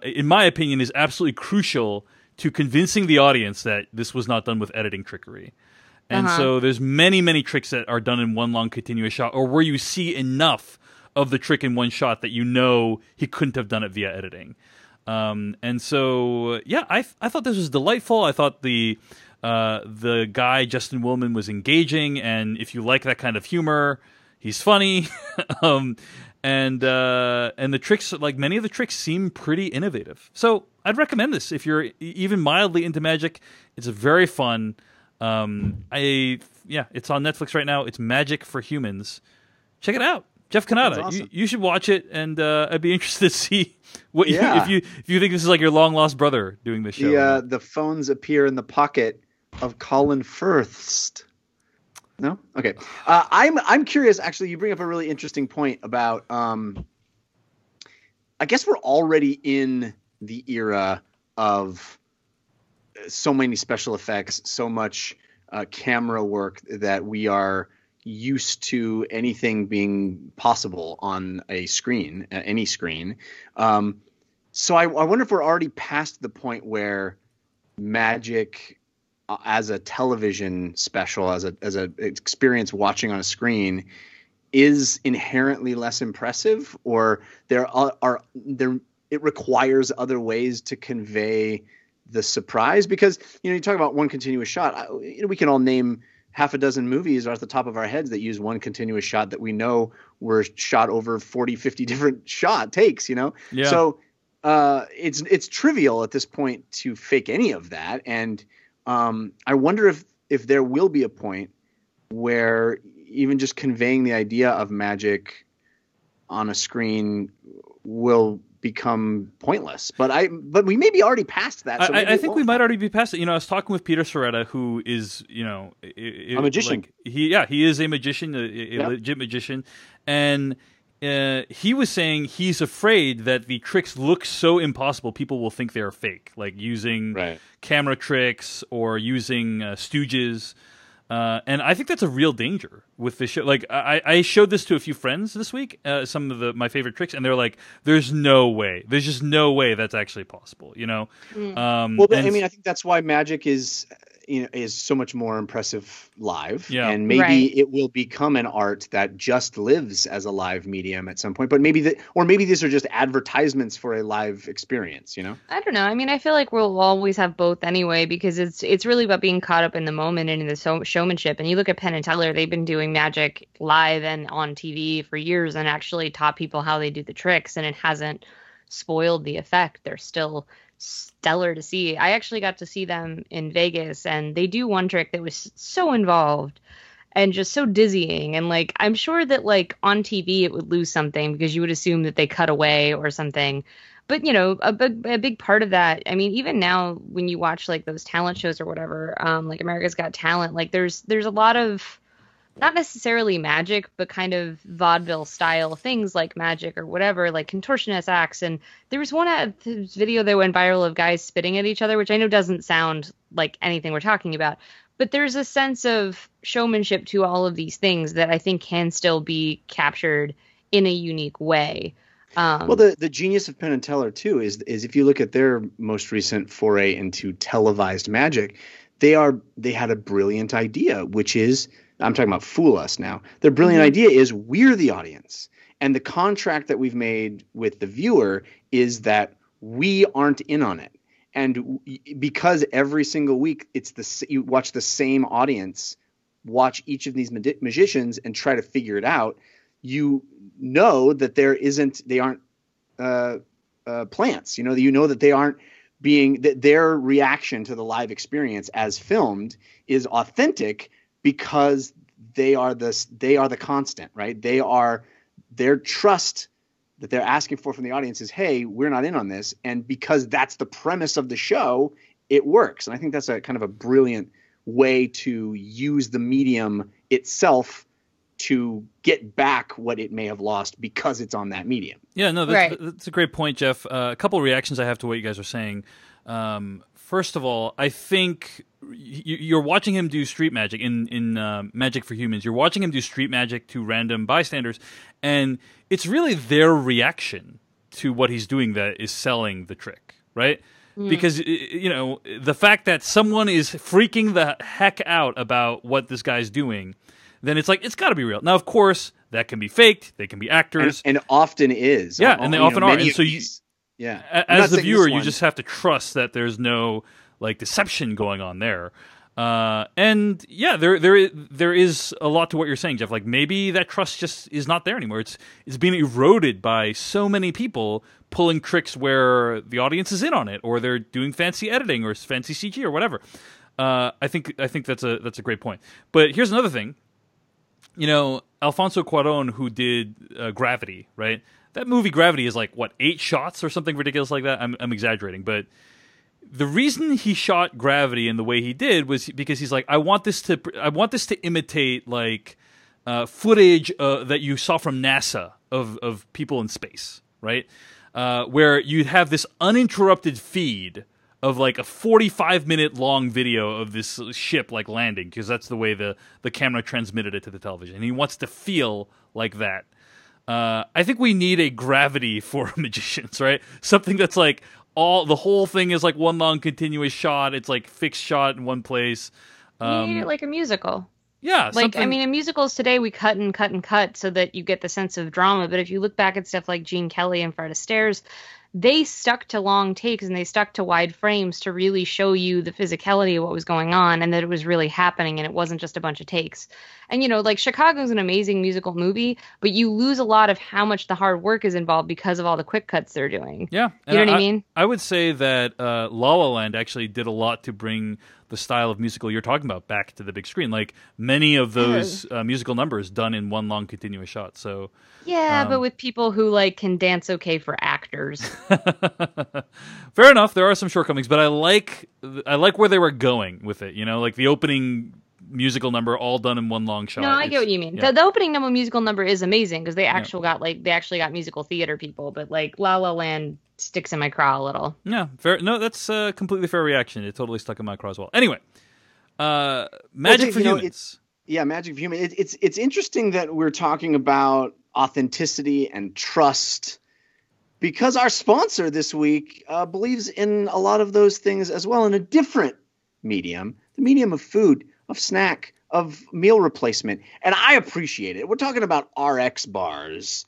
in my opinion is absolutely crucial to convincing the audience that this was not done with editing trickery. And so there's many tricks that are done in one long continuous shot, or where you see enough of the trick in one shot that he couldn't have done it via editing. And so, yeah, I thought this was delightful. I thought the guy, Justin Willman, was engaging. And if you like that kind of humor, he's funny. And the tricks, like many of the tricks, seem pretty innovative. So I'd recommend this if you're even mildly into magic. It's very fun. It's on Netflix right now. It's Magic for Humans. Check it out. Jeff Kanata, awesome. you should watch it, and I'd be interested to see what if you think this is like your long lost brother doing this show. The phones appear in the pocket of Colin Firth. No, okay. I'm curious. Actually, you bring up a really interesting point about. I guess we're already in the era of so many special effects, so much camera work that we are used to anything being possible on a screen, any screen. So I wonder if we're already past the point where magic as a television special, as a experience watching on a screen, is inherently less impressive, or it requires other ways to convey the surprise. Because you talk about one continuous shot. We can all name half a dozen movies are at the top of our heads that use one continuous shot that we know were shot over 40, 50 different takes, Yeah. So it's trivial at this point to fake any of that. And I wonder if there will be a point where even just conveying the idea of magic on a screen will become pointless, but we may be already past that. So I think we might already be past it. I was talking with Peter Soretta, who is a magician. He is a magician, a legit magician, and he was saying he's afraid that the tricks look so impossible, people will think they're fake, like using camera tricks or using stooges. And I think that's a real danger with this show. Like I showed this to a few friends this week, some of my favorite tricks, and they're like, "There's no way. There's just no way that's actually possible." I think that's why magic is is so much more impressive live. Yeah. And maybe Right. it will become an art that just lives as a live medium at some point. But maybe these are just advertisements for a live experience, you know? I don't know. I mean, I feel like we'll always have both anyway, because it's really about being caught up in the moment and in the showmanship. And you look at Penn and Teller; they've been doing magic live and on TV for years, and actually taught people how they do the tricks, and it hasn't spoiled the effect. They're still stellar to see. I actually got to see them in Vegas, and they do one trick that was so involved and just so dizzying. And like, I'm sure that like on TV it would lose something because you would assume that they cut away or something. But you know, a big part of that, I mean, even now when you watch like those talent shows or whatever, like America's Got Talent, like there's a lot of not necessarily magic, but kind of vaudeville style things like magic or whatever, like contortionist acts. And there was one video that went viral of guys spitting at each other, which I know doesn't sound like anything we're talking about, but there's a sense of showmanship to all of these things that I think can still be captured in a unique way. Well, the genius of Penn and Teller too is if you look at their most recent foray into televised magic, they had a brilliant idea, which is, I'm talking about Fool Us now. Their brilliant idea is we're the audience, and the contract that we've made with the viewer is that we aren't in on it. And because every single week you watch the same audience watch each of these magicians and try to figure it out, you know that they aren't plants. You know that they aren't that their reaction to the live experience as filmed is authentic because they are the constant, right? Their trust that they're asking for from the audience is, hey, we're not in on this. And because that's the premise of the show, it works. And I think that's a kind of a brilliant way to use the medium itself to get back what it may have lost because it's on that medium. Yeah, no, that's a great point, Jeff. A couple of reactions I have to what you guys are saying. First of all, I think you're watching him do street magic in Magic for Humans. You're watching him do street magic to random bystanders, and it's really their reaction to what he's doing that is selling the trick, right? Because, you know, the fact that someone is freaking the heck out about what this guy's doing, then it's like, it's got to be real. Now, of course, that can be faked. They can be actors. And often is. Yeah, and they often are. And so as the viewer, you just have to trust that there's no like deception going on there. And yeah, there is a lot to what you're saying, Jeff. Like maybe that trust just is not there anymore. It's being eroded by so many people pulling tricks where the audience is in on it, or they're doing fancy editing or fancy CG or whatever. I think that's a great point. But here's another thing. You know, Alfonso Cuarón, who did Gravity, right? That movie Gravity is like, what, 8 shots or something ridiculous like that? I'm exaggerating, but the reason he shot Gravity in the way he did was because he's like, I want this to imitate like footage that you saw from NASA of people in space, right? Where you have this uninterrupted feed of like a 45-minute long video of this ship like landing, because that's the way the camera transmitted it to the television. And he wants to feel like that. I think we need a Gravity for magicians, right? Something that's like the whole thing is like one long continuous shot. It's like fixed shot in one place. You need it like a musical. Yeah. Like, I mean, in musicals today, we cut and cut and cut so that you get the sense of drama. But if you look back at stuff like Gene Kelly and Fred Astaire's, they stuck to long takes and they stuck to wide frames to really show you the physicality of what was going on and that it was really happening and it wasn't just a bunch of takes. And, you know, like Chicago's an amazing musical movie, but you lose a lot of how much the hard work is involved because of all the quick cuts they're doing. Yeah. You know what I mean? I would say that La La Land actually did a lot to bring the style of musical you're talking about back to the big screen. Like many of those musical numbers done in one long continuous shot. So yeah, but with people who like can dance okay for actors. Fair enough. There are some shortcomings, but I like where they were going with it. You know, like the opening musical number all done in one long shot. No, I get what you mean. Yeah. The opening number musical number is amazing because they actually got musical theater people, but like La La Land sticks in my craw a little. Yeah, fair. No, that's a completely fair reaction. It totally stuck in my craw as well. Anyway, Magic for Humans. Magic for Humans. It's interesting that we're talking about authenticity and trust because our sponsor this week believes in a lot of those things as well in a different medium. the medium of food, of snack, of meal replacement. And I appreciate it. We're talking about RX bars.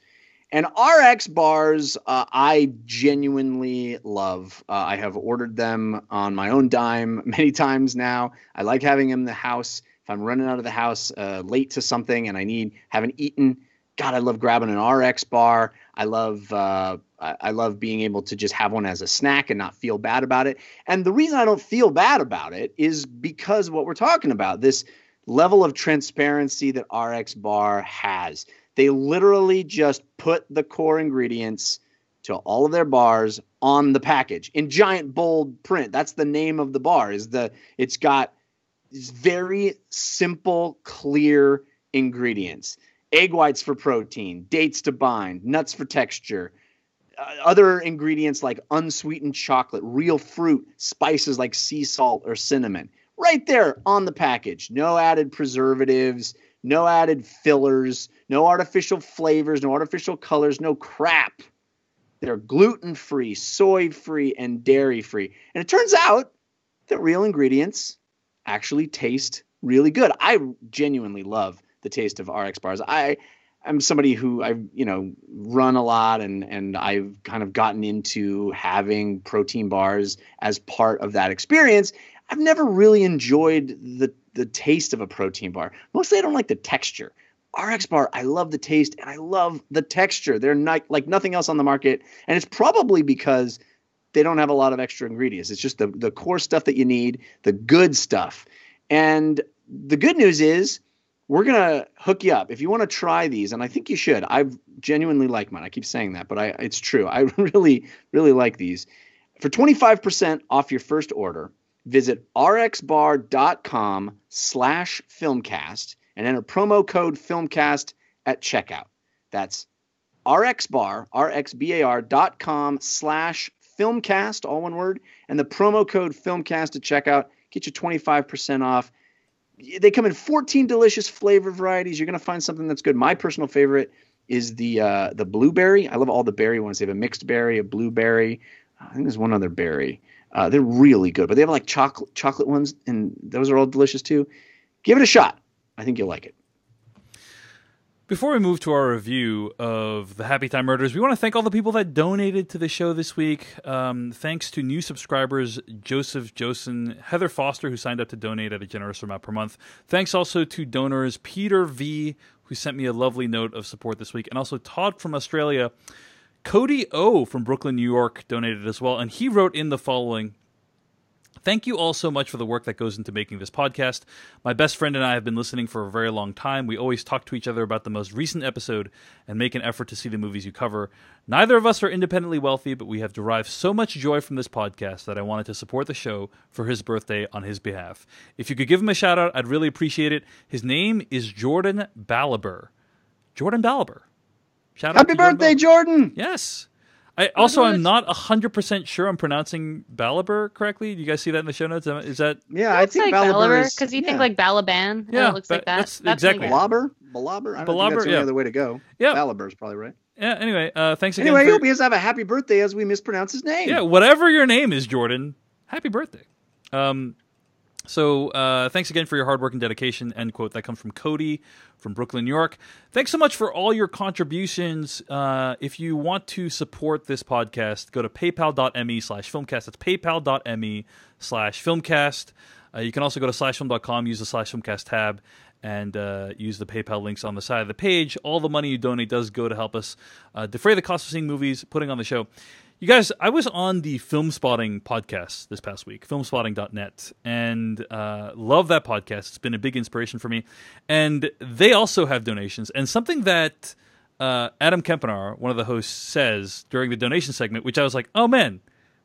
And RX bars, I genuinely love. I have ordered them on my own dime many times now. I like having them in the house. If I'm running out of the house late to something and haven't eaten, God, I love grabbing an RX bar. I love being able to just have one as a snack and not feel bad about it. And the reason I don't feel bad about it is because of what we're talking about, this level of transparency that RX bar has. They literally just put the core ingredients to all of their bars on the package in giant bold print. That's the name of the bar. It's got very simple, clear ingredients. Egg whites for protein, dates to bind, nuts for texture, other ingredients like unsweetened chocolate, real fruit, spices like sea salt or cinnamon. Right there on the package. No added preservatives, no added fillers, no artificial flavors, no artificial colors, no crap. They're gluten-free, soy-free, and dairy-free. And it turns out that real ingredients actually taste really good. I genuinely love the taste of RX bars. I'm somebody who I've run a lot and I've kind of gotten into having protein bars as part of that experience. I've never really enjoyed the taste of a protein bar. Mostly I don't like the texture. RX bar, I love the taste and I love the texture. They're not like nothing else on the market, and it's probably because they don't have a lot of extra ingredients. It's just the core stuff that you need, the good stuff. And the good news is we're going to hook you up. If you want to try these, and I think you should. I genuinely like mine. I keep saying that, but it's true. I really, really like these. For 25% off your first order, visit rxbar.com/filmcast and enter promo code filmcast at checkout. That's rxbar.com/filmcast, all one word, and the promo code filmcast at checkout. Get you 25% off. They come in 14 delicious flavor varieties. You're going to find something that's good. My personal favorite is the blueberry. I love all the berry ones. They have a mixed berry, a blueberry. I think there's one other berry. They're really good, but they have like chocolate ones, and those are all delicious too. Give it a shot. I think you'll like it. Before we move to our review of the Happy Time Murders, we want to thank all the people that donated to the show this week. Thanks to new subscribers, Joseph Josen, Heather Foster, who signed up to donate at a generous amount per month. Thanks also to donors Peter V, who sent me a lovely note of support this week, and also Todd from Australia. Cody O from Brooklyn, New York donated as well, and he wrote in the following: "Thank you all so much for the work that goes into making this podcast. My best friend and I have been listening for a very long time. We always talk to each other about the most recent episode and make an effort to see the movies you cover. Neither of us are independently wealthy, but we have derived so much joy from this podcast that I wanted to support the show for his birthday on his behalf. If you could give him a shout out, I'd really appreciate it. His name is Jordan Balaber." Jordan Balaber. Shout out Happy birthday, Jordan! Yes. I'm not 100% sure I'm pronouncing Balaber correctly. Do you guys see that in the show notes? Is that? Yeah, I think like Balaber because you think like Balaban. Yeah, it looks like that. That's exactly. Balaber? I don't think that's the other way to go. Yeah. Balaber's probably right. Yeah, anyway, thanks again. Anyway, I hope he has to have a happy birthday as we mispronounce his name. Yeah, whatever your name is, Jordan, happy birthday. So thanks again for your hard work and dedication, end quote. That comes from Cody from Brooklyn, New York. Thanks so much for all your contributions. If you want to support this podcast, go to paypal.me/filmcast. That's paypal.me/filmcast. You can also go to /film.com, use the /filmcast tab, and use the PayPal links on the side of the page. All the money you donate does go to help us defray the cost of seeing movies, putting on the show. You guys, I was on the Film Spotting podcast this past week, filmspotting.net, and love that podcast. It's been a big inspiration for me. And they also have donations. And something that Adam Kempenar, one of the hosts, says during the donation segment, which I was like, oh man,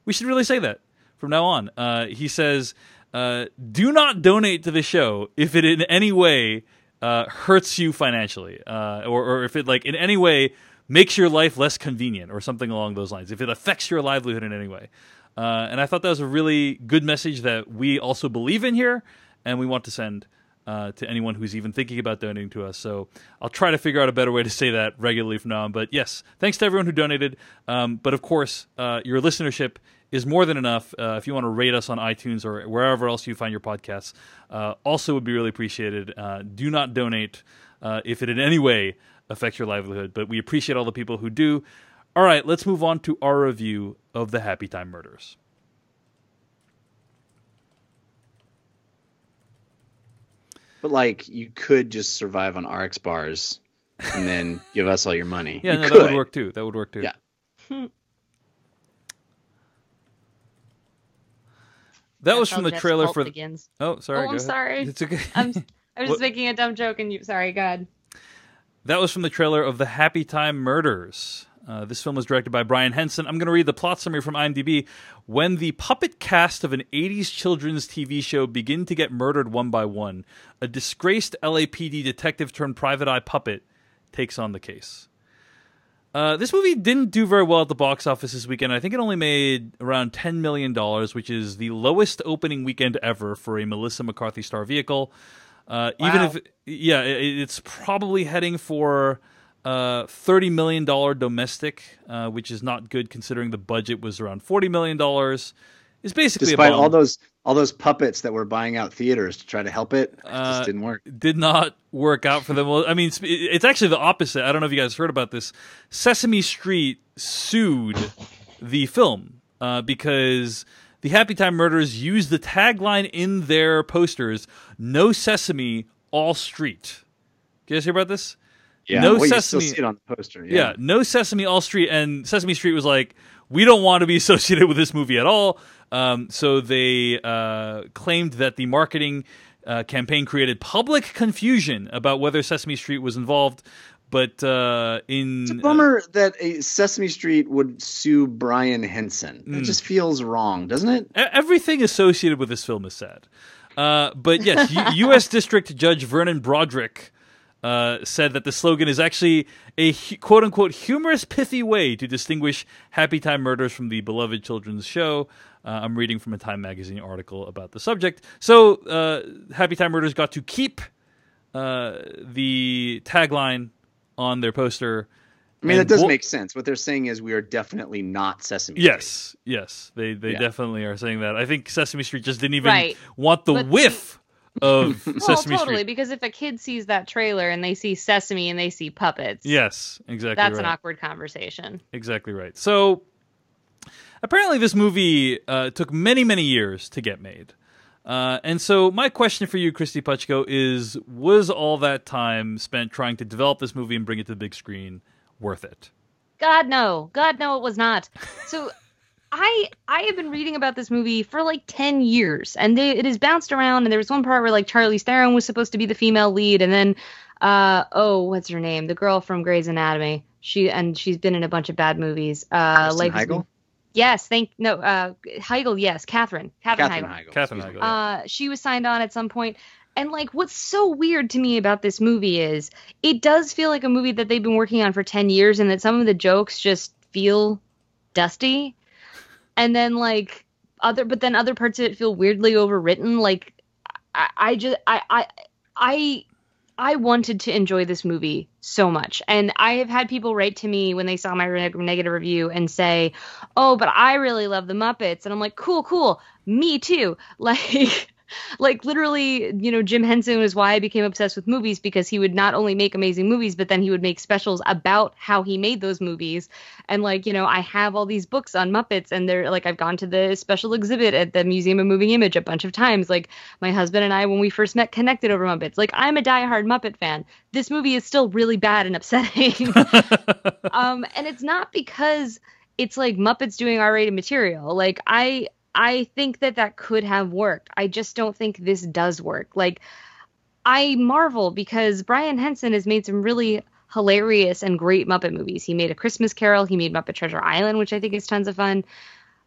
we should really say that from now on. He says, do not donate to the show if it in any way hurts you financially, or if it like in any way makes your life less convenient or something along those lines, if it affects your livelihood in any way. And I thought that was a really good message that we also believe in here, and we want to send to anyone who's even thinking about donating to us. So I'll try to figure out a better way to say that regularly from now on. But yes, thanks to everyone who donated. But of course, your listenership is more than enough. If you want to rate us on iTunes or wherever else you find your podcasts, also would be really appreciated. Do not donate if it in any way affects your livelihood, but we appreciate all the people who do. All right, let's move on to our review of the Happy Time Murders. But like, you could just survive on RX bars and then give us all your money. Yeah, you no, could. that would work too. That would work too. Yeah. That was from the trailer for. Begins. Oh, sorry. Oh, I'm sorry. It's okay. I was just making a dumb joke, and sorry, go ahead. That was from the trailer of The Happy Time Murders. This film was directed by Brian Henson. I'm going to read the plot summary from IMDb. When the puppet cast of an 80s children's TV show begin to get murdered one by one, a disgraced LAPD detective turned private eye puppet takes on the case. This movie didn't do very well at the box office this weekend. I think it only made around $10 million, which is the lowest opening weekend ever for a Melissa McCarthy star vehicle. Even if, it's probably heading for $30 million domestic, which is not good considering the budget was around $40 million. It's basically despite a bomb. all those puppets that were buying out theaters to try to help it. It just didn't work. Did not work out for them. Well, I mean, it's actually the opposite. I don't know if you guys heard about this. Sesame Street sued the film because the Happy Time Murders used the tagline in their posters, "No Sesame, all street." You guys hear about this? Yeah, no well, Sesame. You still see it on the poster. Yeah, no Sesame, all street. And Sesame Street was like, we don't want to be associated with this movie at all. So they claimed that the marketing campaign created public confusion about whether Sesame Street was involved. But it's a bummer that Sesame Street would sue Brian Henson. It just feels wrong, doesn't it? Everything associated with this film is sad. But yes, U.S. District Judge Vernon Broderick said that the slogan is actually a quote-unquote humorous, pithy way to distinguish Happy Time Murders from the beloved children's show. I'm reading from a Time magazine article about the subject. So Happy Time Murders got to keep the tagline on their poster. I mean, that does make sense. What they're saying is we are definitely not Sesame Street. Yes. They definitely are saying that. I think Sesame Street just didn't even want the whiff of Sesame totally, Street. because if a kid sees that trailer and they see Sesame and they see puppets, yes, exactly. That's right. an awkward conversation. Exactly right. So apparently, this movie took many, many years to get made, and so my question for you, Christy Puchko, is: was all that time spent trying to develop this movie and bring it to the big screen worth it? God no, it was not. So. I have been reading about this movie for like 10 years, and it has bounced around, and there was one part where like Charlize Theron was supposed to be the female lead, and then what's her name? The girl from Grey's Anatomy. She's been in a bunch of bad movies. Heigl? Yes, Heigl, yes, Katherine Heigl. Katherine Heigl. Yeah. She was signed on at some point. And like, what's so weird to me about this movie is it does feel like a movie that they've been working on for 10 years, and that some of the jokes just feel dusty. And then like other parts of it feel weirdly overwritten. Like I wanted to enjoy this movie so much. And I have had people write to me when they saw my negative review and say, "Oh, but I really love the Muppets." And I'm like, cool. Me too. Like literally, Jim Henson was why I became obsessed with movies, because he would not only make amazing movies, but then he would make specials about how he made those movies. And I have all these books on Muppets, and they're like, I've gone to the special exhibit at the Museum of Moving Image a bunch of times. Like my husband and I, when we first met, connected over Muppets. Like I'm a diehard Muppet fan. This movie is still really bad and upsetting. And it's not because it's like Muppets doing R-rated material. Like I think that could have worked. I just don't think this does work. Like, I marvel because Brian Henson has made some really hilarious and great Muppet movies. He made A Christmas Carol. He made Muppet Treasure Island, which I think is tons of fun.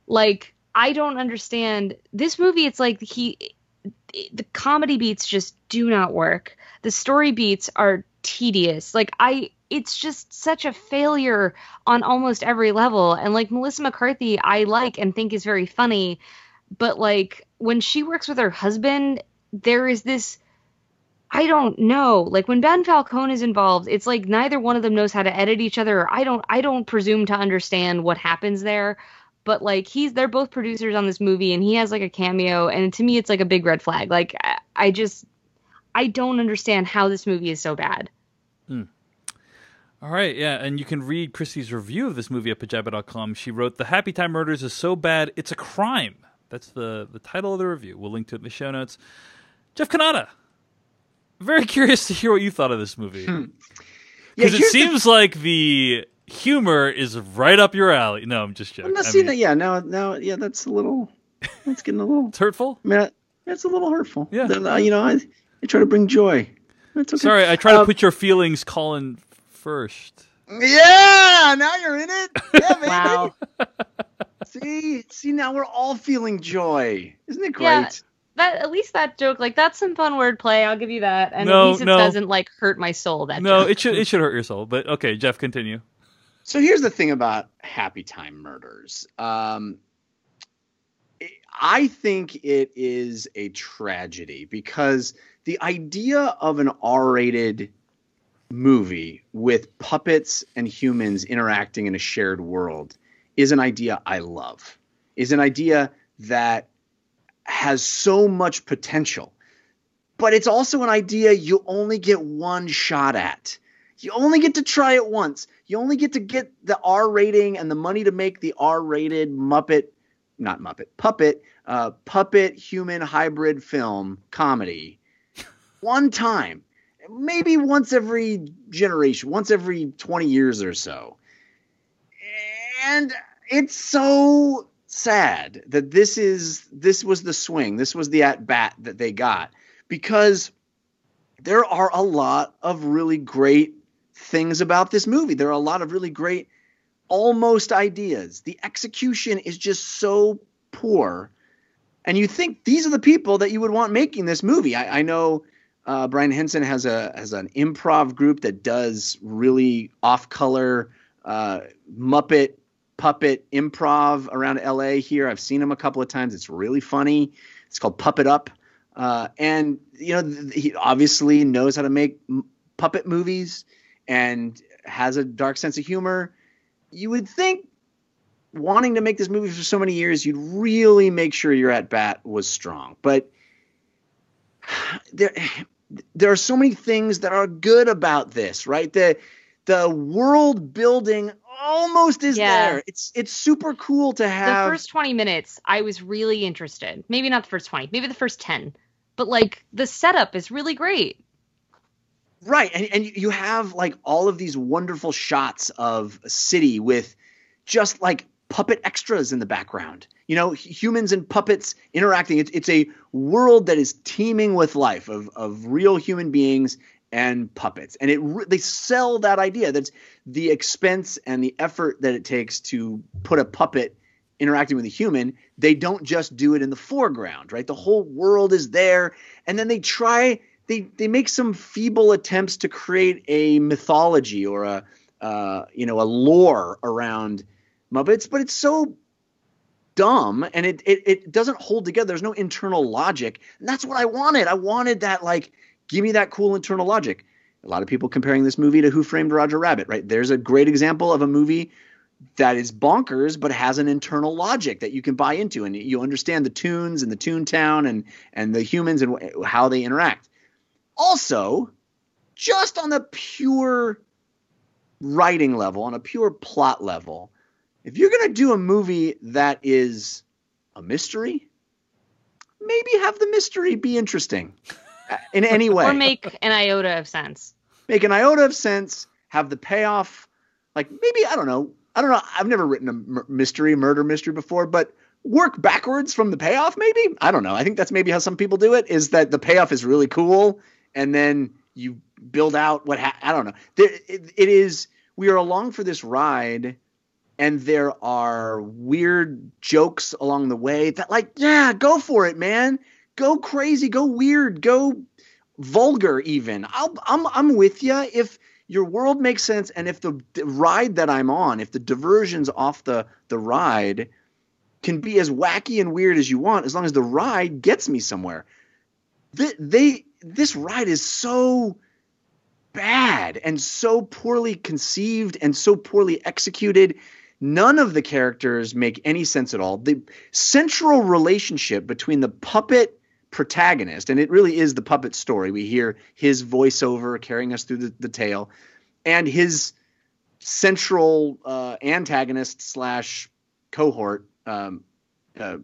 Like, I don't understand. This movie, it's like the comedy beats just do not work. The story beats are tedious. Like, it's just such a failure on almost every level. And like Melissa McCarthy, I like and think is very funny, but like when she works with her husband, there is this, I don't know, like when Ben Falcone is involved, it's like neither one of them knows how to edit each other. I don't presume to understand what happens there, but like they're both producers on this movie, and he has like a cameo, and to me it's like a big red flag. Like I don't understand how this movie is so bad. All right, yeah, and you can read Christy's review of this movie at pajaba.com. She wrote, "The Happy Time Murders is so bad, it's a crime." That's the title of the review. We'll link to it in the show notes. Jeff Kanata, very curious to hear what you thought of this movie. Because it seems like the humor is right up your alley. No, I'm just joking. That's a little, that's getting a little... It's hurtful? I mean, it's a little hurtful. Yeah. I try to bring joy. That's okay. Sorry, I try to put your feelings, Colin, first. Yeah, now you're in it. Yeah, baby. Wow. See, now we're all feeling joy. Isn't it great? Yeah, at least that joke, like that's some fun wordplay. I'll give you that. And at least it doesn't like hurt my soul. That joke. it should hurt your soul. But okay, Jeff, continue. So here's the thing about Happy Time Murders. I think it is a tragedy because the idea of an R-rated movie with puppets and humans interacting in a shared world is an idea I love, is an idea that has so much potential, but it's also an idea you only get one shot at. You only get to try it once. You only get to get the R rating and the money to make the R-rated puppet human hybrid film comedy one time, maybe once every generation, once every 20 years or so. And it's so sad that this was the swing. This was the at-bat that they got, because there are a lot of really great things about this movie. There are a lot of really great almost ideas. The execution is just so poor. And you think these are the people that you would want making this movie. I know Brian Henson has an improv group that does really off-color Muppet puppet improv around LA here. I've seen him a couple of times. It's really funny. It's called Puppet Up. And, he obviously knows how to make puppet movies and has a dark sense of humor. You would think, wanting to make this movie for so many years, you'd really make sure your at-bat was strong. But there are so many things that are good about this, right? The world building almost is there. It's super cool to have. The first 20 minutes, I was really interested. Maybe not the first 20, maybe the first 10. But like the setup is really great. Right. And you have like all of these wonderful shots of a city with just like puppet extras in the background. Humans and puppets interacting. It's a world that is teeming with life of real human beings and puppets. And they sell that idea. That's the expense and the effort that it takes to put a puppet interacting with a human. They don't just do it in the foreground, right? The whole world is there. And then they make some feeble attempts to create a mythology or a lore around Muppets, but it's so dumb and it doesn't hold together. There's no internal logic. And that's what I wanted. I wanted that, like, give me that cool internal logic. A lot of people comparing this movie to Who Framed Roger Rabbit, right? There's a great example of a movie that is bonkers but has an internal logic that you can buy into, and you understand the tunes and the Toontown and the humans and how they interact. Also, just on the pure writing level, on a pure plot level, if you're going to do a movie that is a mystery, maybe have the mystery be interesting in any way. Or make an iota of sense. Make an iota of sense, have the payoff. Like, maybe, I don't know. I've never written a murder mystery before, but work backwards from the payoff, maybe? I don't know. I think that's maybe how some people do it, is that the payoff is really cool, and then you build out I don't know. It is, we are along for this ride, and there are weird jokes along the way that, like, yeah, go for it, man. Go crazy, go weird, go vulgar even. I'm with you if your world makes sense, and if the ride that I'm on, if the diversions off the ride can be as wacky and weird as you want, as long as the ride gets me somewhere. This ride is so bad and so poorly conceived and so poorly executed None of the characters make any sense at all. The central relationship between the puppet protagonist, and it really is the puppet story. We hear his voiceover carrying us through the tale, and his central antagonist slash cohort, Melissa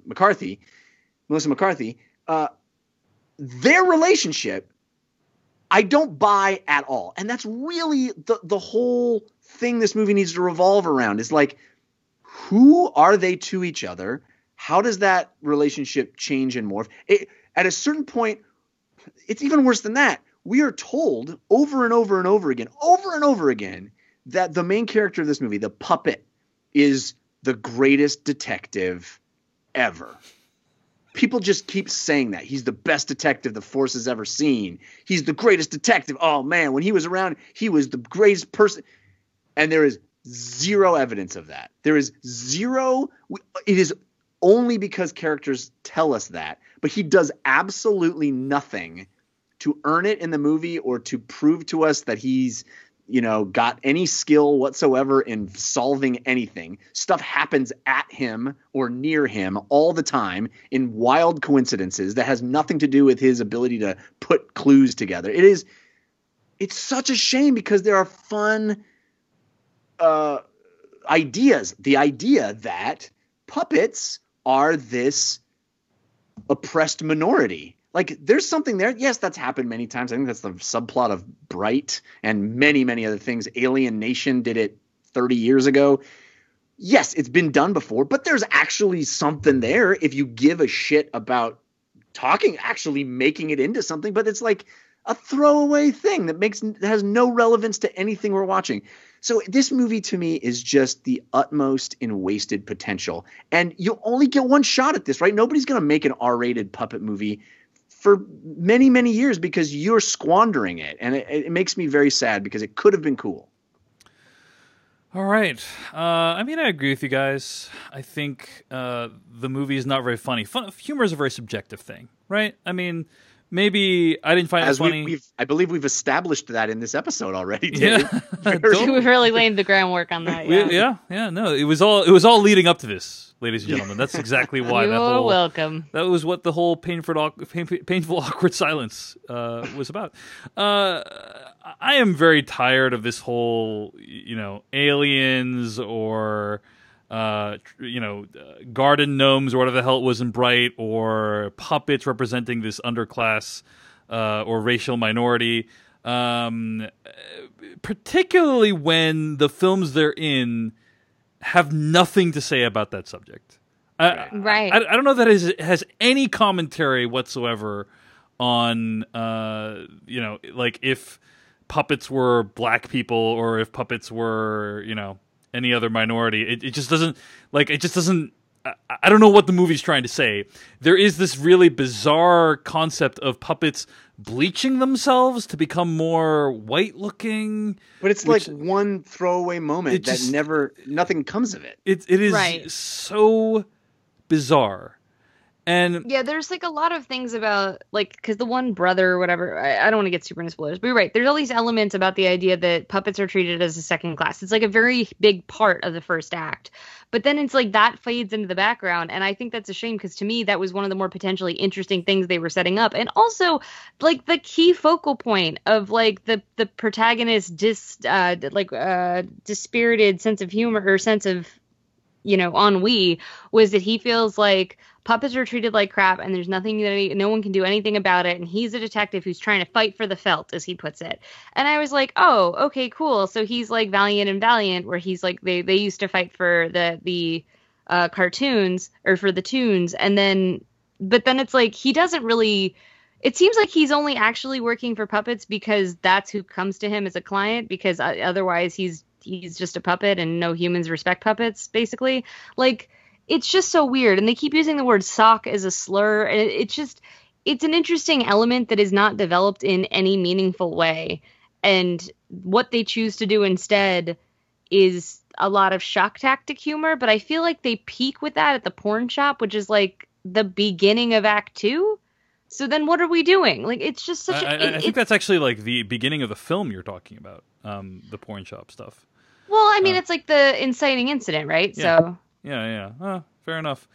McCarthy, their relationship, I don't buy at all. And that's really the whole thing this movie needs to revolve around, is like, who are they to each other? How does that relationship change and morph? At a certain point, it's even worse than that. We are told over and over and over again, that the main character of this movie, the puppet, is the greatest detective ever. People just keep saying that. He's the best detective the force has ever seen. He's the greatest detective. Oh, man, when he was around, he was the greatest person. And there is zero evidence of that. There is zero. It is only because characters tell us that. But he does absolutely nothing to earn it in the movie or to prove to us that he's, got any skill whatsoever in solving anything. Stuff happens at him or near him all the time in wild coincidences that has nothing to do with his ability to put clues together. It's such a shame, because there are fun ideas. The idea that puppets are this oppressed minority. Like, there's something there. Yes, that's happened many times. I think that's the subplot of Bright and many, many other things. Alien Nation did it 30 years ago. Yes, it's been done before, but there's actually something there if you give a shit about actually making it into something. But it's like a throwaway thing that has no relevance to anything we're watching. So this movie, to me, is just the utmost in wasted potential. And you only get one shot at this, right? Nobody's going to make an R-rated puppet movie for many, many years because you're squandering it. And it makes me very sad, because it could have been cool. All right. I agree with you guys. I think the movie is not very funny. Humor is a very subjective thing, right? Maybe I didn't find it funny. I believe we've established that in this episode already, Dave. Yeah. We've really laid the groundwork on that. Yeah. No, it was all leading up to this, ladies and gentlemen. That's exactly why You're welcome. That was what the whole painful awkward silence was about. I am very tired of this whole, aliens or garden gnomes or whatever the hell it was in Bright, or puppets representing this underclass or racial minority, particularly when the films they're in have nothing to say about that subject. Right. I don't know that it has any commentary whatsoever on, like if puppets were black people or if puppets were, any other minority. It just doesn't, I don't know what the movie's trying to say. There is this really bizarre concept of puppets bleaching themselves to become more white looking. But it's like one throwaway moment that nothing comes of it. It is so bizarre. And yeah, there's like a lot of things about, like, because the one brother or whatever, I don't want to get super into spoilers, but you're right. There's all these elements about the idea that puppets are treated as a second class. It's like a very big part of the first act. But then it's like that fades into the background. And I think that's a shame, because to me, that was one of the more potentially interesting things they were setting up. And also, like, the key focal point of, like, the protagonist's dispirited sense of humor or sense of, ennui, was that he feels like puppets are treated like crap and there's nothing no one can do anything about it, and he's a detective who's trying to fight for the felt, as he puts it. And I was like, oh, okay, cool. So he's like Valiant, where he's like they used to fight for the cartoons or for the tunes, but then it's like he doesn't really. It seems like he's only actually working for puppets because that's who comes to him as a client, because otherwise he's just a puppet and no humans respect puppets, basically. Like, it's just so weird. And they keep using the word sock as a slur. And it's an interesting element that is not developed in any meaningful way. And what they choose to do instead is a lot of shock tactic humor. But I feel like they peak with that at the porn shop, which is like the beginning of Act 2. So then what are we doing? Like, it's just such I think that's actually like the beginning of the film you're talking about, the porn shop stuff. Well, I mean, it's like the inciting incident, right? Yeah. So Yeah. Fair enough.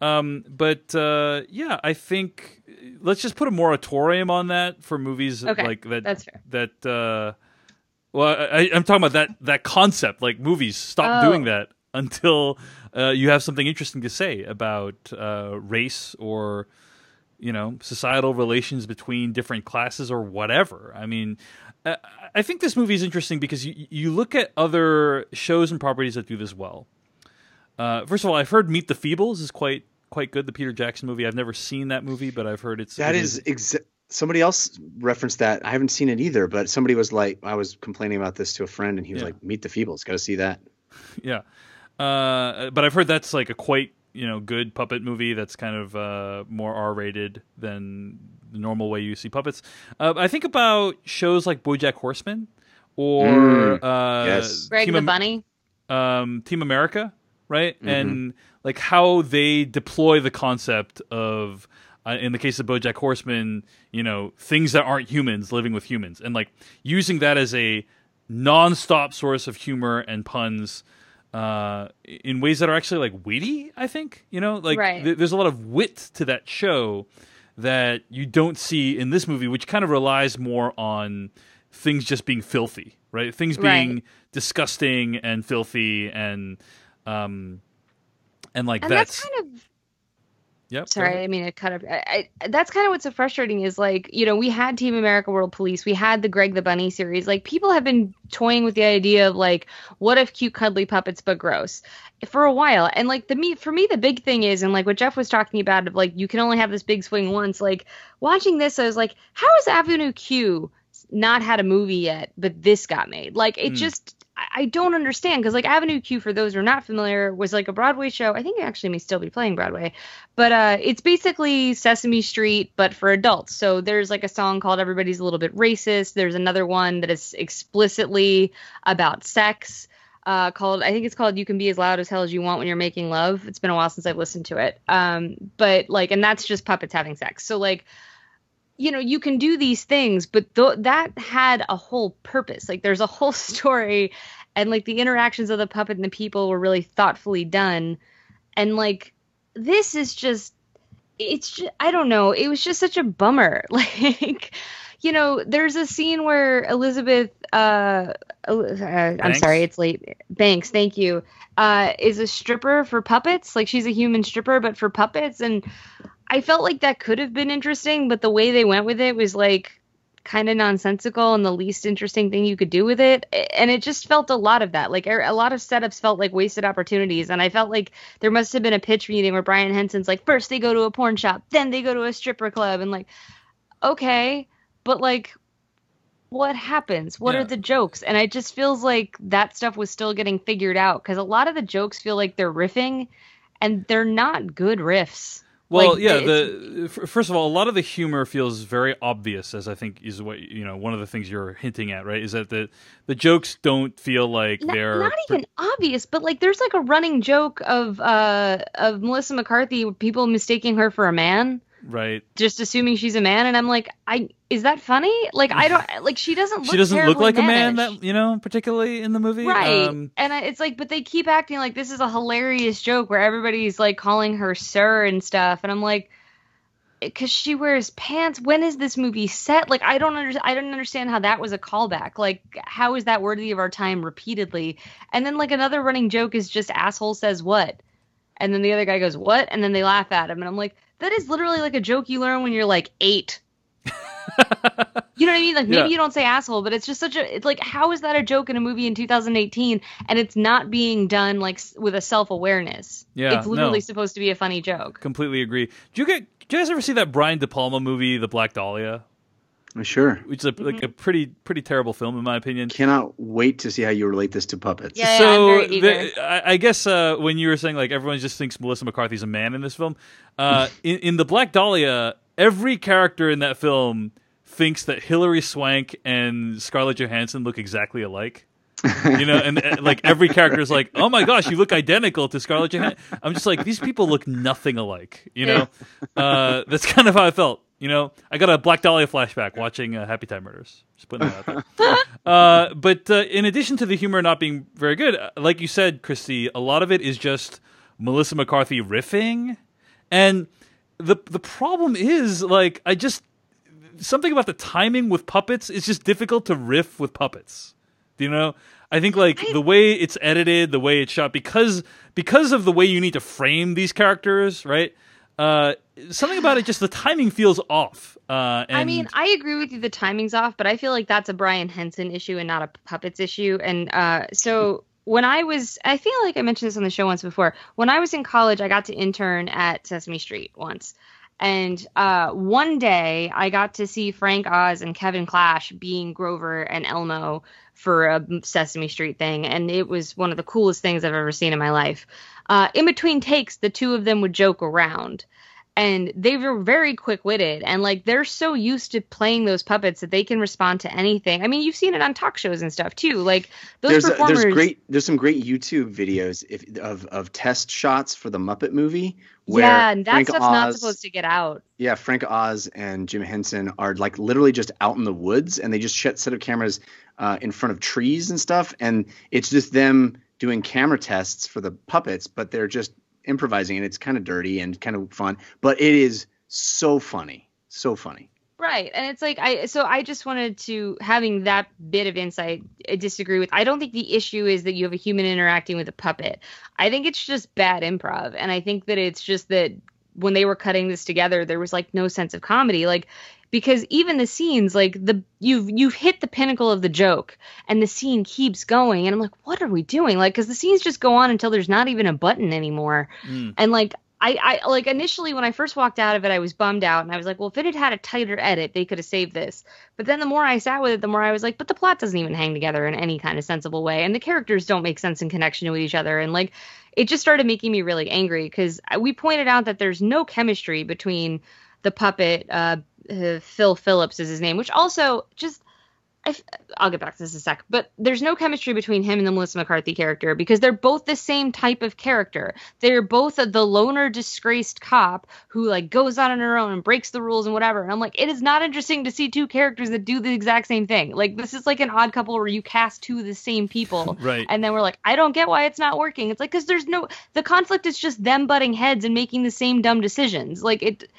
I think let's just put a moratorium on that for movies like that. That's fair. That I'm talking about that concept. Like movies, stop doing that until you have something interesting to say about race or societal relations between different classes or whatever. I mean, I think this movie is interesting because you look at other shows and properties that do this well. First of all, I've heard Meet the Feebles is quite good. The Peter Jackson movie. I've never seen that movie, but I've heard somebody else referenced that. I haven't seen it either, but somebody was like, I was complaining about this to a friend, and he was like, "Meet the Feebles, got to see that." Yeah, but I've heard that's like a quite good puppet movie that's kind of more R-rated than the normal way you see puppets. I think about shows like BoJack Horseman or Greg the Bunny, Team America. Right? Mm-hmm. And like how they deploy the concept of, in the case of BoJack Horseman, things that aren't humans living with humans, and like using that as a non-stop source of humor and puns in ways that are actually like witty. I think there's a lot of wit to that show that you don't see in this movie, which kind of relies more on things just being filthy, right? Things being disgusting and filthy and that's kind of. Yep. Sorry, I mean, it kind of. That's kind of what's so frustrating is like we had Team America World Police, we had the Greg the Bunny series. Like people have been toying with the idea of like, what if cute cuddly puppets but gross for a while, and like for me the big thing is, and like what Jeff was talking about of like you can only have this big swing once. Like watching this, I was like, how has Avenue Q not had a movie yet, but this got made? Like it just. I don't understand because like Avenue Q, for those who are not familiar, was like a Broadway show. I think it actually may still be playing Broadway, but it's basically Sesame Street but for adults. So there's like a song called Everybody's a Little Bit Racist. There's another one that is explicitly about sex called You Can Be As Loud as Hell as You Want When You're Making Love. It's been a while since I've listened to it. But like, and that's just puppets having sex. So like, you can do these things, but that had a whole purpose. Like there's a whole story, and like the interactions of the puppet and the people were really thoughtfully done. And like, this is just, I don't know. It was just such a bummer. Like, there's a scene where Elizabeth, I'm sorry, it's late. Banks, thank you. Is a stripper for puppets. Like she's a human stripper, but for puppets. And I felt like that could have been interesting, but the way they went with it was like kind of nonsensical and the least interesting thing you could do with it. And it just felt a lot of that. Like a lot of setups felt like wasted opportunities. And I felt like there must have been a pitch meeting where Brian Henson's like, first they go to a porn shop, then they go to a stripper club. And like, okay, but like, what happens? What are the jokes? And it just feels like that stuff was still getting figured out because a lot of the jokes feel like they're riffing and they're not good riffs. Well, like, first of all, a lot of the humor feels very obvious, as I think is what one of the things you're hinting at, right? Is that the jokes don't feel like they're not even obvious, but like there's like a running joke of Melissa McCarthy, people mistaking her for a man, right? Just assuming she's a man, and I'm like, is that funny? Like I don't like she doesn't look like mannish. a man that particularly in the movie, right? And it's like, but they keep acting like this is a hilarious joke where everybody's like calling her sir and stuff, and I'm like, because she wears pants. When is this movie set? Like I don't understand how that was a callback. Like how is that worthy of our time repeatedly? And then like another running joke is just asshole says what, and then the other guy goes what, and then they laugh at him, and I'm like, that is literally like a joke you learn when you're like 8. You know what I mean? Like maybe you don't say asshole, but it's just it's like, how is that a joke in a movie in 2018 and it's not being done like with a self-awareness? Yeah, it's literally supposed to be a funny joke. Completely agree. Did you guys ever see that Brian De Palma movie, The Black Dahlia? Sure. Which is like a pretty terrible film in my opinion. Cannot wait to see how you relate this to puppets. Yeah, so I'm very eager. I guess when you were saying like everyone just thinks Melissa McCarthy's a man in this film, in The Black Dahlia, every character in that film thinks that Hilary Swank and Scarlett Johansson look exactly alike. And like every character is like, oh my gosh, you look identical to Scarlett Johansson. I'm just like, these people look nothing alike. That's kind of how I felt You know, I got a Black Dahlia flashback watching Happy Time Murders. Just putting that out there. But in addition to the humor not being very good, like you said, Christy, a lot of it is just Melissa McCarthy riffing. And the problem is, like, something about the timing with puppets is just difficult to riff with puppets. Do you know? I think, like, the way it's edited, the way it's shot, because of the way you need to frame these characters, right? Something about it, just the timing feels off. I mean, I agree with you, the timing's off, but I feel like that's a Brian Henson issue and not a puppets issue. And so when I feel like I mentioned this on the show once before. When I was in college, I got to intern at Sesame Street once. And one day I got to see Frank Oz and Kevin Clash being Grover and Elmo for a Sesame Street thing. And it was one of the coolest things I've ever seen in my life. In between takes, the two of them would joke around. And they were very quick-witted. And, like, they're so used to playing those puppets that they can respond to anything. I mean, you've seen it on talk shows and stuff, too. Like, those performers... There's some great YouTube videos of test shots for the Muppet movie. Where yeah, and that Frank stuff's not supposed to get out. Yeah, Frank Oz and Jim Henson are, like, literally just out in the woods. And they just set up cameras in front of trees and stuff. And it's just them doing camera tests for the puppets, but they're just improvising, and it's kind of dirty and kind of fun, but it is so funny. Right. And it's like, I just wanted to, having that bit of insight, I disagree with. I don't think the issue is that you have a human interacting with a puppet. I think it's just bad improv. And I think that it's just that when they were cutting this together, there was, like, no sense of comedy. Like, because even the scenes, like, you've hit the pinnacle of the joke and the scene keeps going. And I'm like, what are we doing? Like, because the scenes just go on until there's not even a button anymore. And, like, I like, initially when I first walked out of it, I was bummed out. And I was like, well, if it had had a tighter edit, they could have saved this. But then the more I sat with it, the more I was like, but the plot doesn't even hang together in any kind of sensible way. And the characters don't make sense in connection with each other. And, like, it just started making me really angry because we pointed out that there's no chemistry between the puppet, Phil Phillips is his name, which also just, I'll get back to this in a sec, but there's no chemistry between him and the Melissa McCarthy character because they're both the same type of character. They're both the loner, disgraced cop who, like, goes out on her own and breaks the rules and whatever. And I'm like, it is not interesting to see two characters that do the exact same thing. Like, this is like an Odd Couple where you cast two of the same people. Right. And then we're like, I don't get why it's not working. It's like, because the conflict is just them butting heads and making the same dumb decisions. Like, it...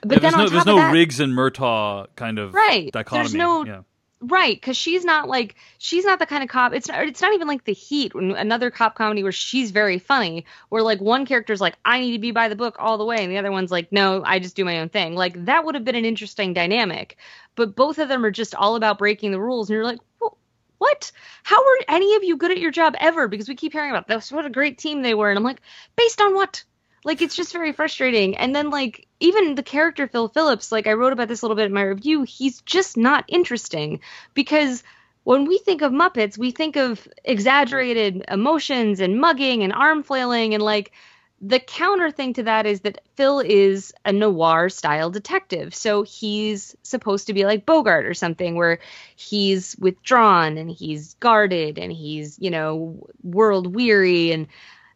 But yeah, then there's no Riggs and Murtaugh kind of dichotomy. There's no right, because she's not the kind of cop. It's not even like The Heat, another cop comedy where she's very funny. Where, like, one character's like, I need to be by the book all the way, and the other one's like, no, I just do my own thing. Like, that would have been an interesting dynamic. But both of them are just all about breaking the rules, and you're like, well, what? How were any of you good at your job ever? Because we keep hearing about this. What a great team they were, and I'm like, based on what? Like, it's just very frustrating. And then, like, even the character Phil Phillips, like, I wrote about this a little bit in my review, he's just not interesting. Because when we think of Muppets, we think of exaggerated emotions and mugging and arm flailing. And, like, the counter thing to that is that Phil is a noir-style detective. So he's supposed to be like Bogart or something, where he's withdrawn and he's guarded and he's, you know, world-weary. And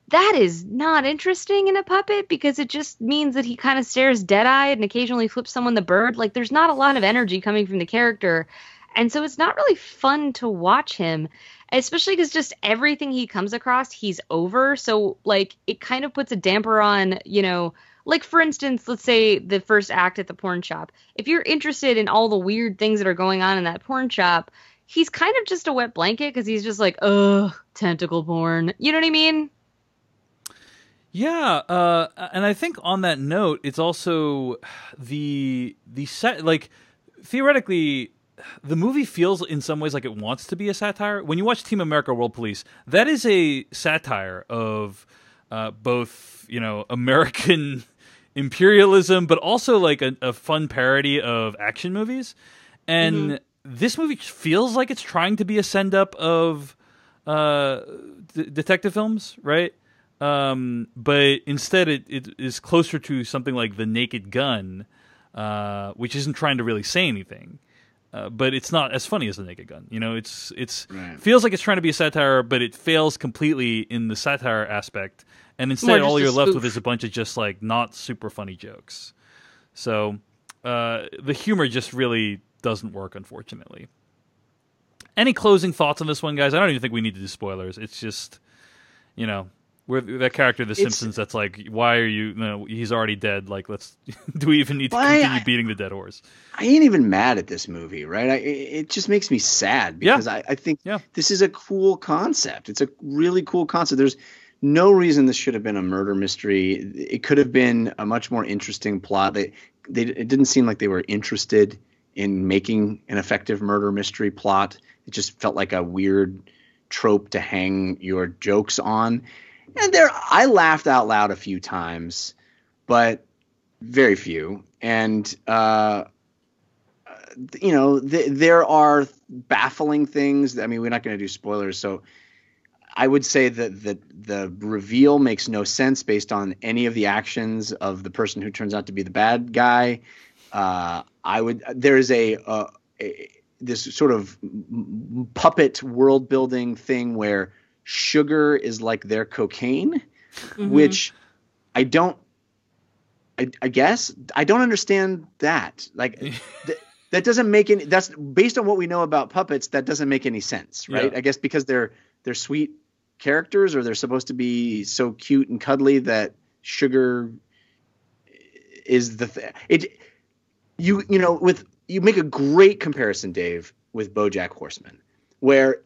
that is not interesting in a puppet because it just means that he kind of stares dead-eyed and occasionally flips someone the bird. Like, there's not a lot of energy coming from the character. And so it's not really fun to watch him, especially because just everything he comes across, he's over. So, like, it kind of puts a damper on, you know, like, for instance, let's say the first act at the porn shop. If you're interested in all the weird things that are going on in that porn shop, he's kind of just a wet blanket because he's just like, ugh, tentacle porn. You know what I mean? Yeah, and I think on that note, it's also the set, like, theoretically, the movie feels in some ways like it wants to be a satire. When you watch Team America World Police, that is a satire of both, you know, American imperialism, but also like a fun parody of action movies. And this movie feels like it's trying to be a send-up of detective films, right? But instead it is closer to something like The Naked Gun, which isn't trying to really say anything. But it's not as funny as The Naked Gun. You know, it's right. Feels like it's trying to be a satire, but it fails completely in the satire aspect. And instead all you're left with is a bunch of just, like, not super funny jokes. So the humor just really doesn't work, unfortunately. Any closing thoughts on this one, guys? I don't even think we need to do spoilers. It's just, we're that character in The Simpsons that's like, why are you? No, he's already dead. Like, do we even need to continue beating the dead horse? I ain't even mad at this movie, right? It just makes me sad because I think this is a cool concept. It's a really cool concept. There's no reason this should have been a murder mystery. It could have been a much more interesting plot. It didn't seem like they were interested in making an effective murder mystery plot. It just felt like a weird trope to hang your jokes on. And I laughed out loud a few times, but very few. And, there are baffling things. I mean, we're not going to do spoilers. So I would say that the reveal makes no sense based on any of the actions of the person who turns out to be the bad guy. There is this sort of puppet world building thing where sugar is like their cocaine, which I guess I don't understand that. Like that doesn't make any. That's based on what we know about puppets. That doesn't make any sense, right? Yeah. I guess because they're sweet characters, or they're supposed to be so cute and cuddly that sugar is the thing. You make a great comparison, Dave, with BoJack Horseman, where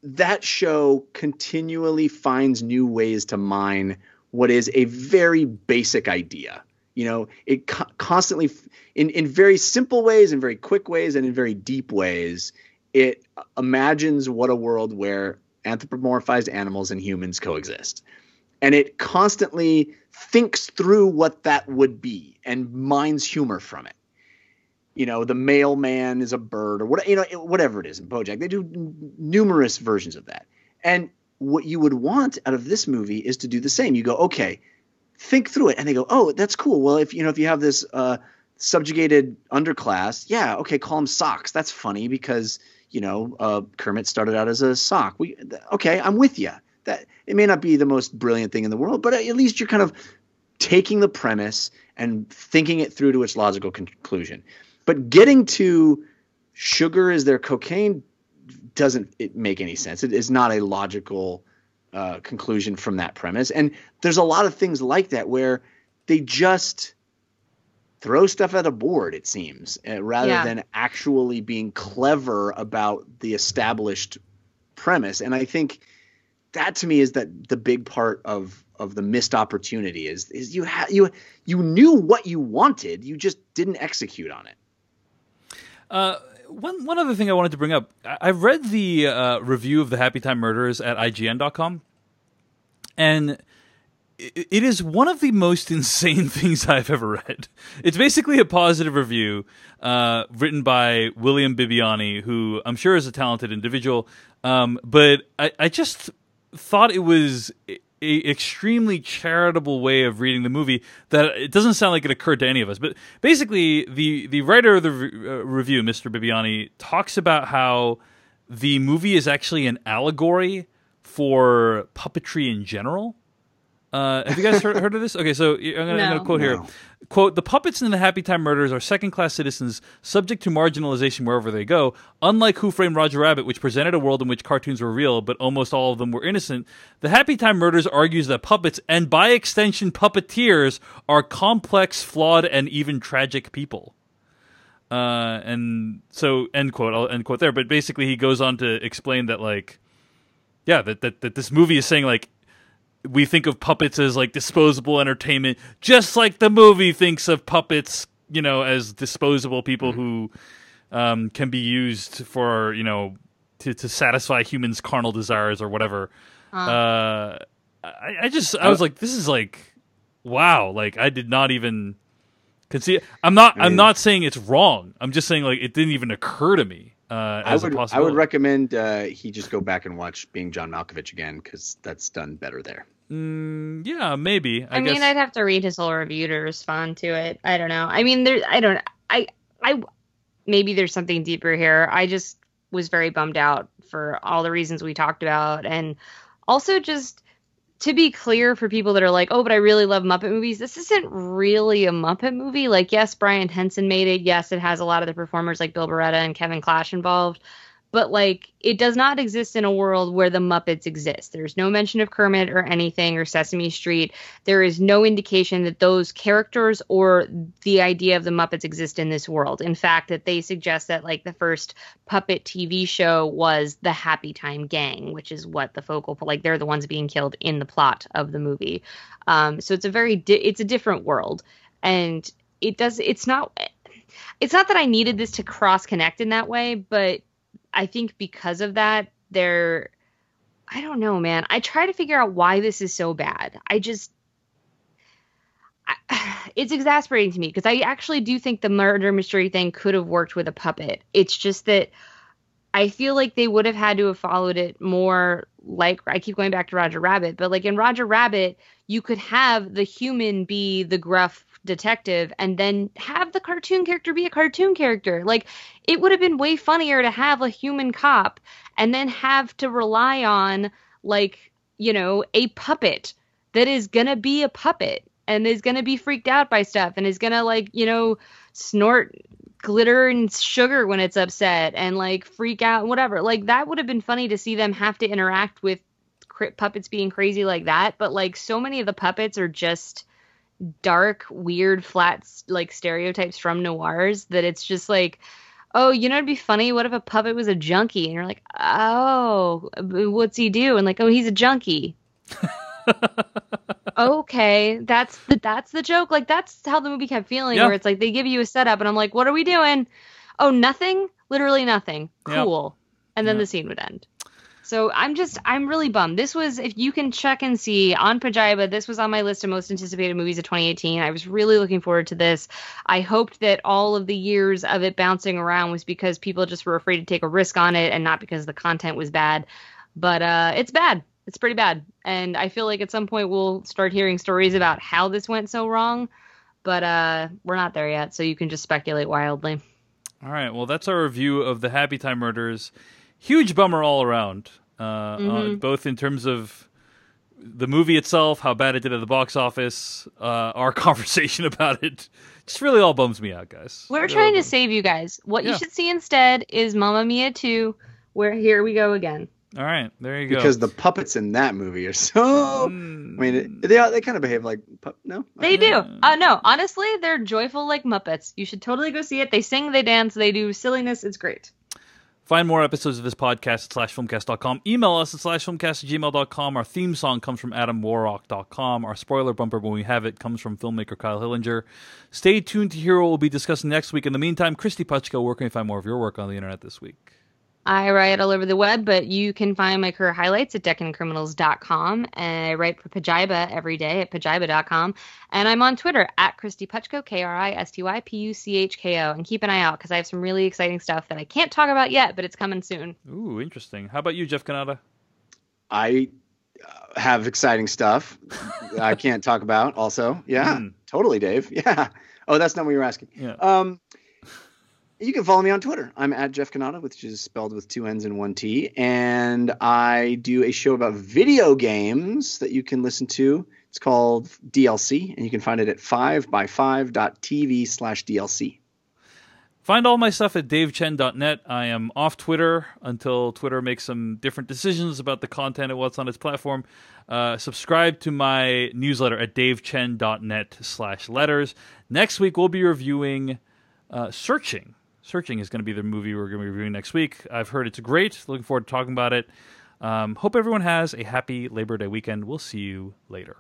that show continually finds new ways to mine what is a very basic idea. It constantly, in very simple ways, in very quick ways, and in very deep ways, it imagines what a world where anthropomorphized animals and humans coexist. And it constantly thinks through what that would be and mines humor from it. The mailman is a bird, or whatever it is in BoJack. They do numerous versions of that. And what you would want out of this movie is to do the same. You go, okay, think through it. And they go, oh, that's cool. Well, if you have this subjugated underclass, yeah, okay, call them socks. That's funny because, Kermit started out as a sock. Okay, I'm with you. That it may not be the most brilliant thing in the world, but at least you're kind of taking the premise and thinking it through to its logical conclusion. But getting to sugar is their cocaine doesn't make any sense. It is not a logical conclusion from that premise. And there's a lot of things like that where they just throw stuff at a board, it seems, rather than actually being clever about the established premise. And I think that to me is that the big part of the missed opportunity is you knew what you wanted, you just didn't execute on it. One other thing I wanted to bring up. I've read the review of the Happy Time Murders at IGN.com, and it is one of the most insane things I've ever read. It's basically a positive review written by William Bibbiani, who I'm sure is a talented individual, but I just thought it was a extremely charitable way of reading the movie that it doesn't sound like it occurred to any of us. But basically, the writer of the review, Mr. Bibbiani, talks about how the movie is actually an allegory for puppetry in general. Have you guys heard of this? Okay, so I'm going to quote here. Quote, "The puppets in the Happy Time Murders are second-class citizens subject to marginalization wherever they go. Unlike Who Framed Roger Rabbit, which presented a world in which cartoons were real, but almost all of them were innocent, the Happy Time Murders argues that puppets, and by extension puppeteers, are complex, flawed, and even tragic people." And so, end quote. I'll end quote there. But basically, he goes on to explain that, that this movie is saying, we think of puppets as disposable entertainment, just like the movie thinks of puppets, as disposable people who can be used for, to satisfy humans' carnal desires or whatever. I was like, this is wow. I did not even conceive. I'm not saying it's wrong. I'm just saying it didn't even occur to me. I would recommend he just go back and watch Being John Malkovich again, because that's done better there. Yeah, maybe. I mean, I'd have to read his whole review to respond to it. I don't know. I mean, maybe there's something deeper here. I just was very bummed out for all the reasons we talked about, and also just to be clear for people that are like, oh, but I really love Muppet movies, this isn't really a Muppet movie. Like, yes, Brian Henson made it. Yes, it has a lot of the performers like Bill Beretta and Kevin Clash involved. But, like, it does not exist in a world where the Muppets exist. There's no mention of Kermit or anything or Sesame Street. There is no indication that those characters or the idea of the Muppets exist in this world. In fact, that they suggest that, like, the first puppet TV show was the Happy Time Gang, which is what the focal point, like, they're the ones being killed in the plot of the movie. So it's it's a different world. And it's not that I needed this to cross-connect in that way, but I think because of that, I don't know, man. I try to figure out why this is so bad. It's exasperating to me because I actually do think the murder mystery thing could have worked with a puppet. It's just that I feel like they would have had to have followed it more like, I keep going back to Roger Rabbit, but like in Roger Rabbit, you could have the human be the gruff detective and then have the cartoon character be a cartoon character. Like, it would have been way funnier to have a human cop and then have to rely on, like, you know, a puppet that is gonna be a puppet and is gonna be freaked out by stuff and is gonna, like, you know, snort glitter and sugar when it's upset and, like, freak out and whatever. Like, that would have been funny to see them have to interact with puppets being crazy like that. But, like, so many of the puppets are just dark, weird, flat, like, stereotypes from noirs that it's just like, oh, you know, it'd be funny. What if a puppet was a junkie? And you're like, oh, what's he do? And like, oh, he's a junkie. Okay, that's the joke. Like, that's how the movie kept feeling, where it's like they give you a setup and I'm like, what are we doing? Oh, nothing? Literally nothing. Cool. And then the scene would end. So I'm really bummed. This was, if you can check and see on Pajiba, this was on my list of most anticipated movies of 2018. I was really looking forward to this. I hoped that all of the years of it bouncing around was because people just were afraid to take a risk on it and not because the content was bad. But it's bad. It's pretty bad. And I feel like at some point we'll start hearing stories about how this went so wrong. But we're not there yet, so you can just speculate wildly. All right. Well, that's our review of the Happy Time Murders. Huge bummer all around, both in terms of the movie itself, how bad it did at the box office, our conversation about it. Just really all bums me out, guys. We're trying to save you guys. What you should see instead is Mamma Mia 2, where here we go again. All right, there you go. Because the puppets in that movie are so... I mean, they kind of behave like... No? They do. No, honestly, they're joyful like Muppets. You should totally go see it. They sing, they dance, they do silliness. It's great. Find more episodes of this podcast at /filmcast.com. Email us at /filmcast@gmail.com. Our theme song comes from AdamWarrock.com. Our spoiler bumper, when we have it, comes from filmmaker Kyle Hillinger. Stay tuned to hear what we'll be discussing next week. In the meantime, Christy Puchko, where can we find more of your work on the internet this week? I write all over the web, but you can find my career highlights at DecadentCriminals.com. And I write for Pajiba every day at Pajiba.com. And I'm on Twitter at Christy Puchko, KristyPuchko. And keep an eye out because I have some really exciting stuff that I can't talk about yet, but it's coming soon. Ooh, interesting. How about you, Jeff Canada? I have exciting stuff I can't talk about also. Yeah, totally, Dave. Yeah. Oh, that's not what you were asking. Yeah. You can follow me on Twitter. I'm at Jeff Canada, which is spelled with 2 N's and 1 T. And I do a show about video games that you can listen to. It's called DLC, and you can find it at 5by5.tv/DLC. Find all my stuff at davechen.net. I am off Twitter until Twitter makes some different decisions about the content and what's on its platform. Subscribe to my newsletter at davechen.net/letters. Next week, we'll be reviewing Searching. Searching is going to be the movie we're going to be reviewing next week. I've heard it's great. Looking forward to talking about it. Hope everyone has a happy Labor Day weekend. We'll see you later.